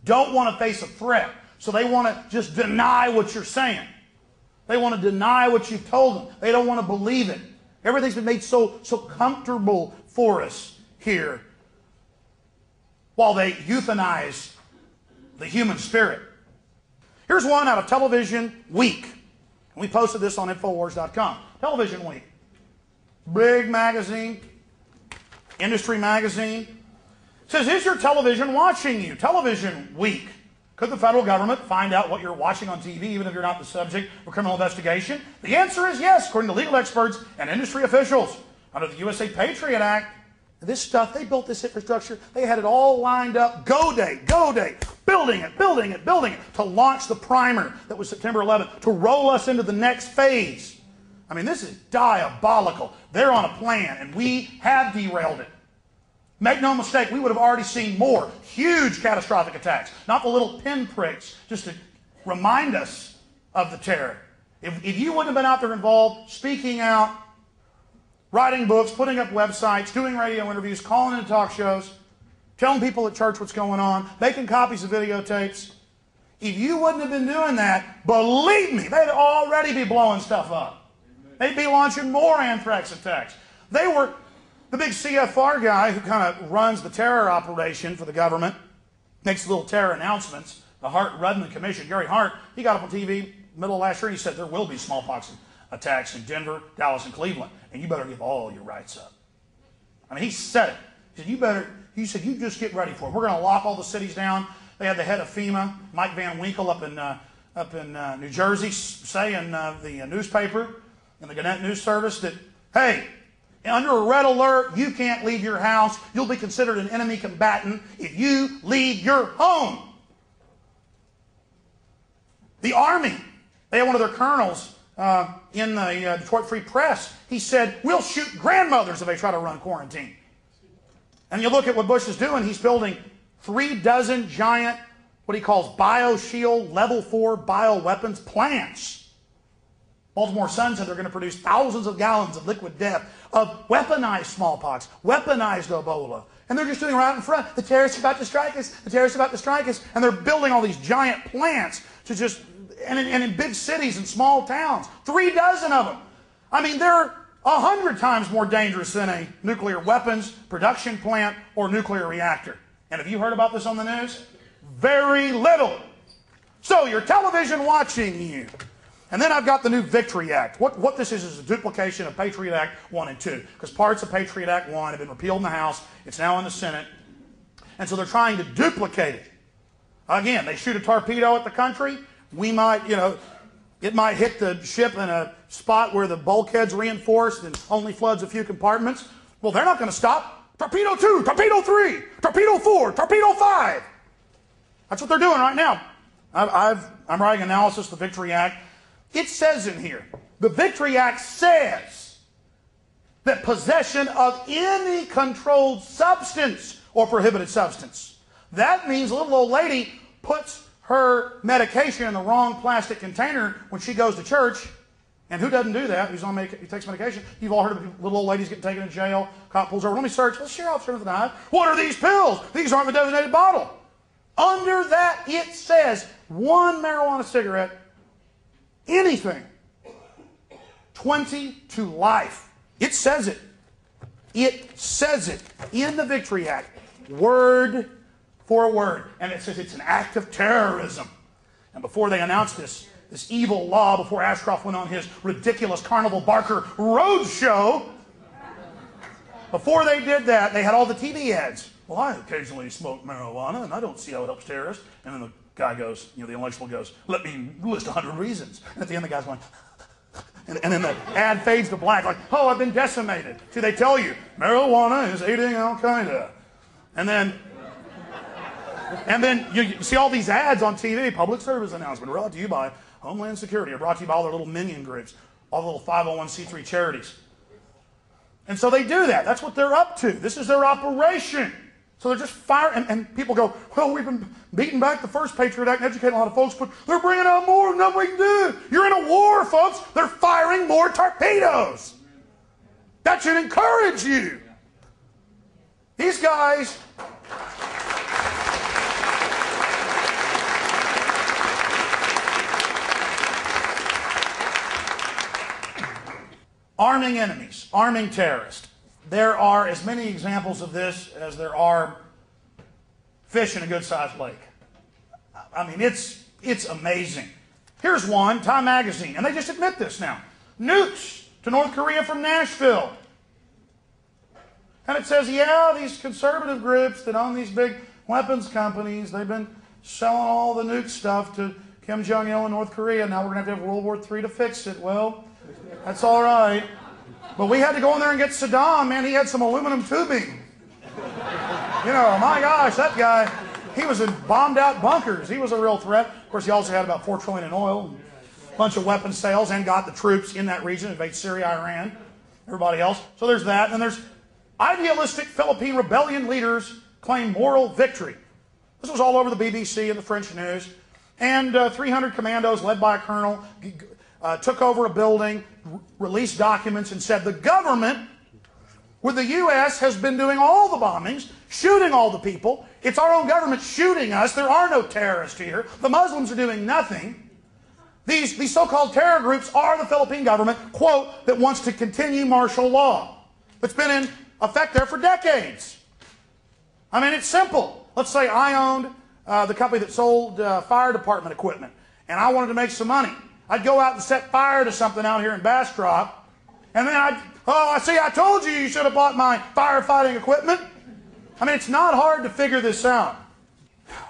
don't want to face a threat. So they want to just deny what you're saying. They want to deny what you've told them. They don't want to believe it. Everything's been made so comfortable for us here while they euthanize the human spirit. Here's one out of Television Week. We posted this on Infowars.com. Television Week. Big magazine, industry magazine. It says, is your television watching you? Television Week. Could the federal government find out what you're watching on TV even if you're not the subject of a criminal investigation? The answer is yes, according to legal experts and industry officials. Under the USA Patriot Act, this stuff, they built this infrastructure. They had it all lined up. Go date, building it, to launch the primer that was September 11th, to roll us into the next phase. I mean, this is diabolical. They're on a plan, and we have derailed it. Make no mistake, we would have already seen more huge catastrophic attacks, not the little pinpricks, just to remind us of the terror. If you wouldn't have been out there involved, speaking out, writing books, putting up websites, doing radio interviews, calling into talk shows, telling people at church what's going on, making copies of videotapes. If you wouldn't have been doing that, believe me, they'd already be blowing stuff up. They'd be launching more anthrax attacks. They were, the big CFR guy who kind of runs the terror operation for the government, makes little terror announcements, the Hart-Rudman Commission, Gary Hart, he got up on TV middle of last year and he said there will be smallpox attacks in Denver, Dallas, and Cleveland, and you better give all your rights up. I mean, he said it. He said, you just get ready for it. We're going to lock all the cities down. They had the head of FEMA, Mike Van Winkle, up in New Jersey, say in the newspaper, in the Gannett News Service, that, hey, under a red alert, you can't leave your house. You'll be considered an enemy combatant if you leave your home. The Army, they had one of their colonels in the Detroit Free Press. He said, we'll shoot grandmothers if they try to run quarantine. And you look at what Bush is doing, he's building 36 giant, what he calls BioShield Level 4 bioweapons plants. Baltimore Sun said they're going to produce thousands of gallons of liquid death, of weaponized smallpox, weaponized Ebola. And they're just doing it right in front. The terrorists are about to strike us. The terrorists are about to strike us. And they're building all these giant plants to just, and in big cities and small towns. 36 of them. I mean, they're 100 times more dangerous than a nuclear weapons production plant or nuclear reactor. And have you heard about this on the news? Very little. So you're television watching you. And then I've got the new Victory Act. What this is a duplication of Patriot Act 1 and 2. Because parts of Patriot Act 1 have been repealed in the House. It's now in the Senate. And so they're trying to duplicate it. Again, they shoot a torpedo at the country. We might, it might hit the ship in a spot where the bulkhead's reinforced and only floods a few compartments. Well, they're not going to stop. Torpedo 2, torpedo 3, torpedo 4, torpedo 5. That's what they're doing right now. I'm writing analysis of the Victory Act. It says in here, the Victory Act says that possession of any controlled substance or prohibited substance. That means a little old lady puts her medication in the wrong plastic container when she goes to church. And who doesn't do that? Who takes medication? You've all heard of little old ladies getting taken to jail. Cop pulls over. Let me search. Let's share officer tonight. What are these pills? These aren't the designated bottle. Under that, it says 1 marijuana cigarette, anything, 20 to life. It says it. It says it in the Victory Act, word for word. And it says it's an act of terrorism. And before they announced this evil law, before Ashcroft went on his ridiculous Carnival Barker road show, before they did that, they had all the TV ads. Well, I occasionally smoke marijuana, and I don't see how it helps terrorists. And then the guy goes, the intellectual goes, let me list 100 reasons. And at the end, the guy's going, and then the ad fades to black, like, oh, I've been decimated. See, they tell you, marijuana is aiding Al-Qaeda. And then you see all these ads on TV, public service announcement, brought to you by Homeland Security, or brought to you by all their little minion groups, all the little 501c3 charities. And so they do that. That's what they're up to. This is their operation. So they're just firing, and people go, well, we've been beating back the first Patriot Act and educating a lot of folks, but they're bringing out more than we can do. You're in a war, folks. They're firing more torpedoes. That should encourage you. These guys... arming enemies, arming terrorists. There are as many examples of this as there are fish in a good-sized lake. I mean, it's amazing. Here's one, Time Magazine, and they just admit this now. Nukes to North Korea from Nashville. And it says, yeah, these conservative groups that own these big weapons companies, they've been selling all the nuke stuff to Kim Jong-il in North Korea. Now we're going to have World War III to fix it. Well, that's all right. But we had to go in there and get Saddam, man. He had some aluminum tubing. My gosh, that guy, he was in bombed out bunkers. He was a real threat. Of course, he also had about $4 trillion in oil, a bunch of weapons sales, and got the troops in that region, invade Syria, Iran, everybody else. So there's that. And there's idealistic Philippine rebellion leaders claim moral victory. This was all over the BBC and the French news. And 300 commandos led by a colonel took over a building, released documents, and said the government, with the U.S., has been doing all the bombings, shooting all the people. It's our own government shooting us. There are no terrorists here. The Muslims are doing nothing. These so-called terror groups are the Philippine government, quote, that wants to continue martial law. It's been in effect there for decades. I mean, it's simple. Let's say I owned the company that sold fire department equipment, and I wanted to make some money. I'd go out and set fire to something out here in Bastrop, and then I told you you should have bought my firefighting equipment. I mean, it's not hard to figure this out.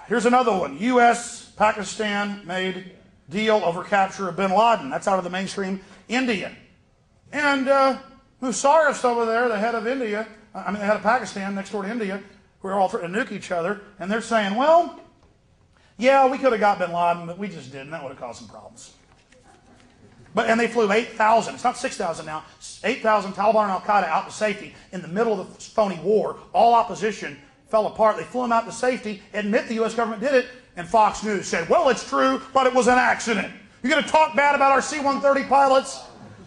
Here's another one. U.S.-Pakistan made deal over capture of bin Laden. That's out of the mainstream India. And Musharraf's over there, the head of India, the head of Pakistan next door to India, who are all trying to nuke each other, and they're saying, well, yeah, we could have got bin Laden, but we just didn't. That would have caused some problems. And they flew 8,000, it's not 6,000 now, 8,000 Taliban and Al-Qaeda out to safety in the middle of the phony war. All opposition fell apart. They flew them out to safety, admit the U.S. government did it, and Fox News said, well, it's true, but it was an accident. You're going to talk bad about our C-130 pilots?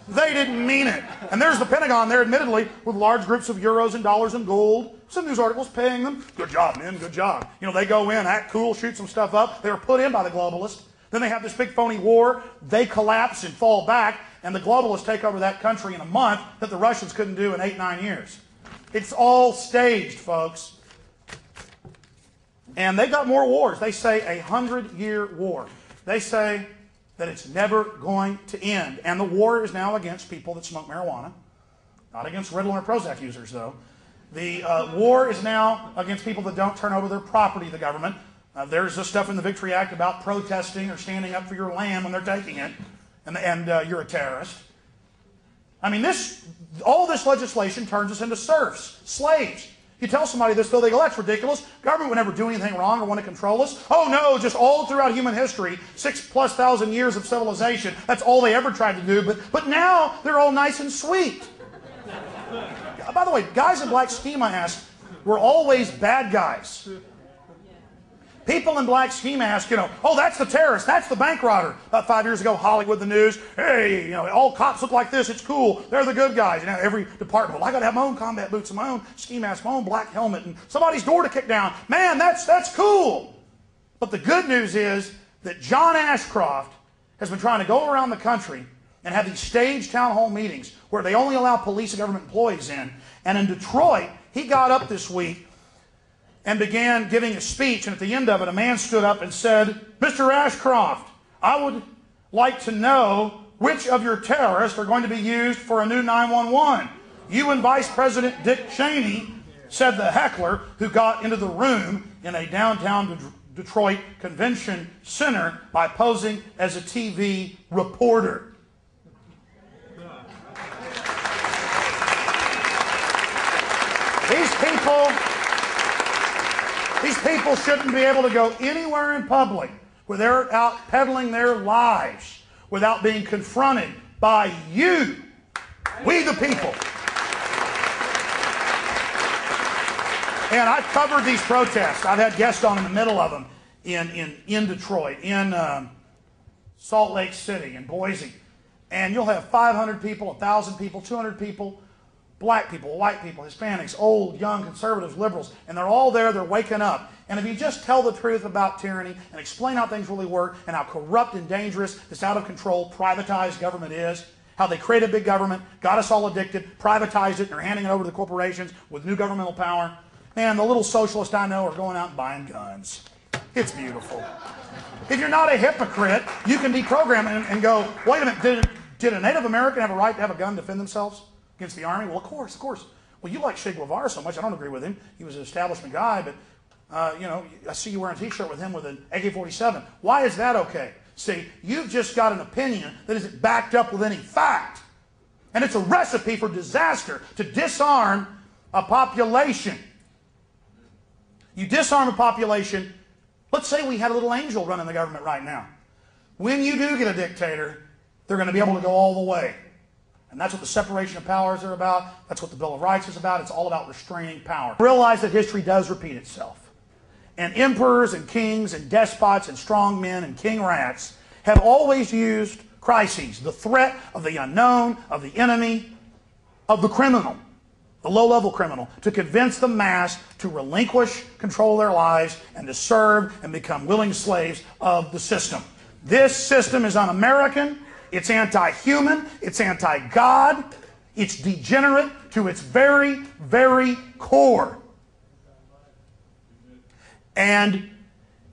They didn't mean it. And there's the Pentagon there, admittedly, with large groups of euros and dollars and gold. Some news articles paying them. Good job, men, good job. You know, they go in, act cool, shoot some stuff up. They were put in by the globalists. Then they have this big phony war. They collapse and fall back, and the globalists take over that country in a month that the Russians couldn't do in 8-9 years. It's all staged, folks. And they got more wars. They say a 100-year war. They say that it's never going to end. And the war is now against people that smoke marijuana. Not against Ritalin or Prozac users, though. The war is now against people that don't turn over their property to the government. There's this stuff in the Victory Act about protesting or standing up for your land when they're taking it, and you're a terrorist. I mean, all this legislation turns us into serfs, slaves. You tell somebody this, though, they go, that's ridiculous. Government would never do anything wrong or want to control us. Oh, no, just all throughout human history, 6,000+ years of civilization, that's all they ever tried to do. But now they're all nice and sweet. By the way, guys in black ski masks were always bad guys. People in black ski masks, you know, oh, that's the terrorist, that's the bank robber. 5 years ago, Hollywood, the news, hey, you know, all cops look like this, it's cool, they're the good guys. You know, every department, well, I got to have my own combat boots and my own ski mask, my own black helmet, and somebody's door to kick down. Man, that's cool. But the good news is that John Ashcroft has been trying to go around the country and have these staged town hall meetings where they only allow police and government employees in. And in Detroit, he got up this week and began giving a speech, and at the end of it, a man stood up and said, Mr. Ashcroft, I would like to know which of your terrorists are going to be used for a new 911. You and Vice President Dick Cheney, said the heckler who got into the room in a downtown Detroit convention center by posing as a TV reporter. These people shouldn't be able to go anywhere in public where they're out peddling their lies without being confronted by you, we the people. And I've covered these protests. I've had guests on in the middle of them in Detroit, in Salt Lake City, in Boise. And you'll have 500 people, 1,000 people, 200 people, black people, white people, Hispanics, old, young, conservatives, liberals, and they're all there, they're waking up. And if you just tell the truth about tyranny and explain how things really work and how corrupt and dangerous this out of control privatized government is, how they created big government, got us all addicted, privatized it, and are handing it over to the corporations with new governmental power, man, the little socialists I know are going out and buying guns. It's beautiful. If you're not a hypocrite, you can deprogram and go, wait a minute, did a Native American have a right to have a gun to defend themselves against the army? Well, of course. Well, you like Che Guevara so much. I don't agree with him. He was an establishment guy, but, you know, I see you wearing a T-shirt with him with an AK-47. Why is that okay? See, you've just got an opinion that isn't backed up with any fact. And it's a recipe for disaster to disarm a population. You disarm a population. Let's say we had a little angel running the government right now. When you do get a dictator, they're going to be able to go all the way. And that's what the separation of powers are about. That's what the Bill of Rights is about. It's all about restraining power. Realize that history does repeat itself. And emperors and kings and despots and strong men and king rats have always used crises, the threat of the unknown, of the enemy, of the criminal, the low-level criminal, to convince the mass to relinquish control of their lives and to serve and become willing slaves of the system. This system is un-American. It's anti-human, it's anti-God, it's degenerate to its very, very core. And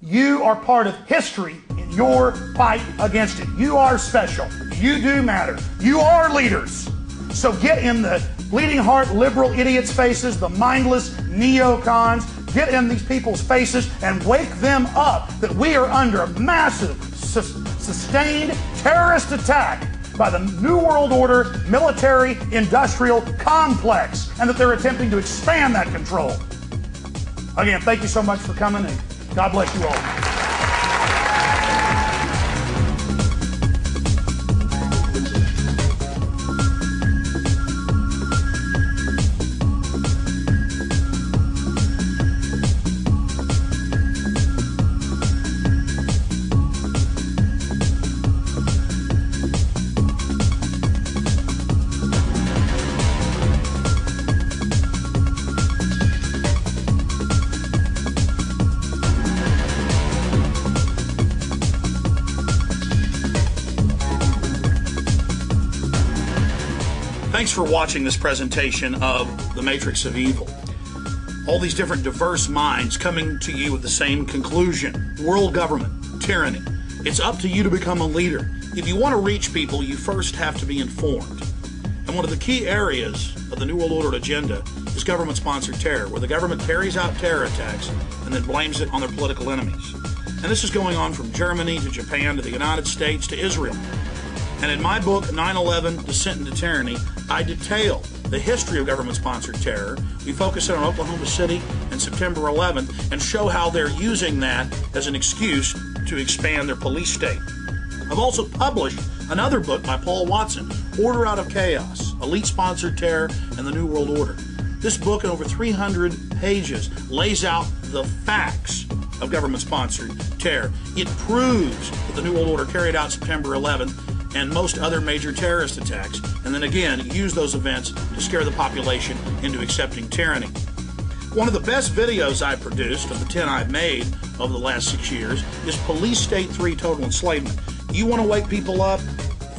you are part of history in your fight against it. You are special. You do matter. You are leaders. So get in the bleeding heart liberal idiots' faces, the mindless neocons, get in these people's faces and wake them up that we are under a massive sustained terrorist attack by the New World Order military-industrial complex, and that they're attempting to expand that control. Again, thank you so much for coming, and God bless you all. Thanks for watching this presentation of The Matrix of Evil. All these different diverse minds coming to you with the same conclusion: world government, tyranny. It's up to you to become a leader. If you want to reach people, you first have to be informed. And one of the key areas of the New World Order agenda is government-sponsored terror, where the government carries out terror attacks and then blames it on their political enemies. And this is going on from Germany to Japan to the United States to Israel. And in my book, 9/11, Descent into Tyranny, I detail the history of government-sponsored terror. We focus on Oklahoma City and September 11th and show how they're using that as an excuse to expand their police state. I've also published another book by Paul Watson, Order Out of Chaos, Elite-Sponsored Terror and the New World Order. This book, in over 300 pages, lays out the facts of government-sponsored terror. It proves that the New World Order carried out September 11th and most other major terrorist attacks, and then again use those events to scare the population into accepting tyranny. One of the best videos I produced of the 10 I've made over the last 6 years is Police State 3 Total Enslavement. You want to wake people up?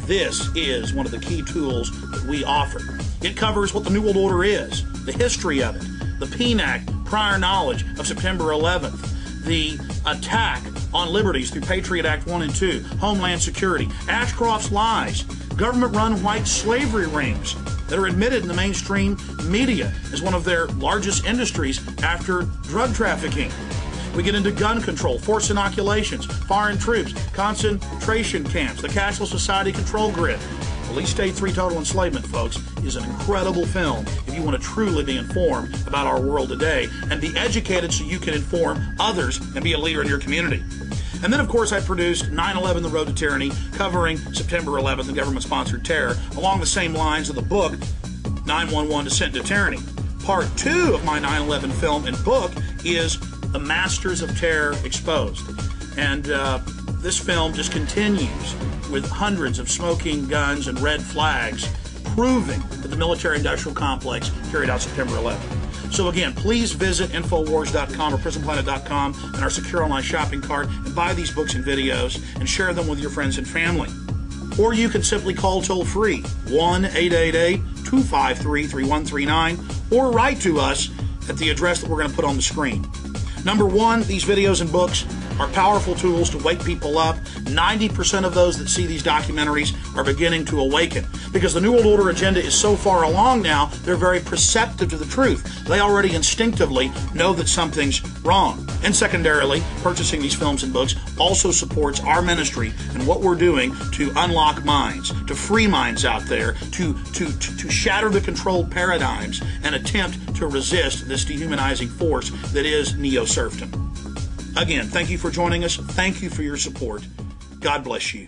This is one of the key tools that we offer. It covers what the New World Order is, the history of it, the PNAC prior knowledge of September 11th, the attack on liberties through Patriot Act 1 and 2, Homeland Security, Ashcroft's lies, government-run white slavery rings that are admitted in the mainstream media as one of their largest industries after drug trafficking. We get into gun control, forced inoculations, foreign troops, concentration camps, the cashless society control grid. Police State 3 Total Enslavement, folks, is an incredible film if you want to truly be informed about our world today and be educated so you can inform others and be a leader in your community. And then, of course, I produced 9/11, The Road to Tyranny, covering September 11th and government-sponsored terror, along the same lines of the book, 9/11, Descent into Tyranny. Part 2 of my 9/11 film and book is The Masters of Terror Exposed. And this film just continues with hundreds of smoking guns and red flags proving that the military-industrial complex carried out September 11th. So again, please visit Infowars.com or PrisonPlanet.com and our secure online shopping cart and buy these books and videos and share them with your friends and family. Or you can simply call toll-free 1-888-253-3139 or write to us at the address that we're going to put on the screen. Number one, these videos and books are powerful tools to wake people up. 90% of those that see these documentaries are beginning to awaken because the New World Order agenda is so far along now, they're very perceptive to the truth. They already instinctively know that something's wrong. And secondarily, purchasing these films and books also supports our ministry and what we're doing to unlock minds, to free minds out there, to shatter the controlled paradigms and attempt to resist this dehumanizing force that is neo-serfdom. Again, thank you for joining us. Thank you for your support. God bless you.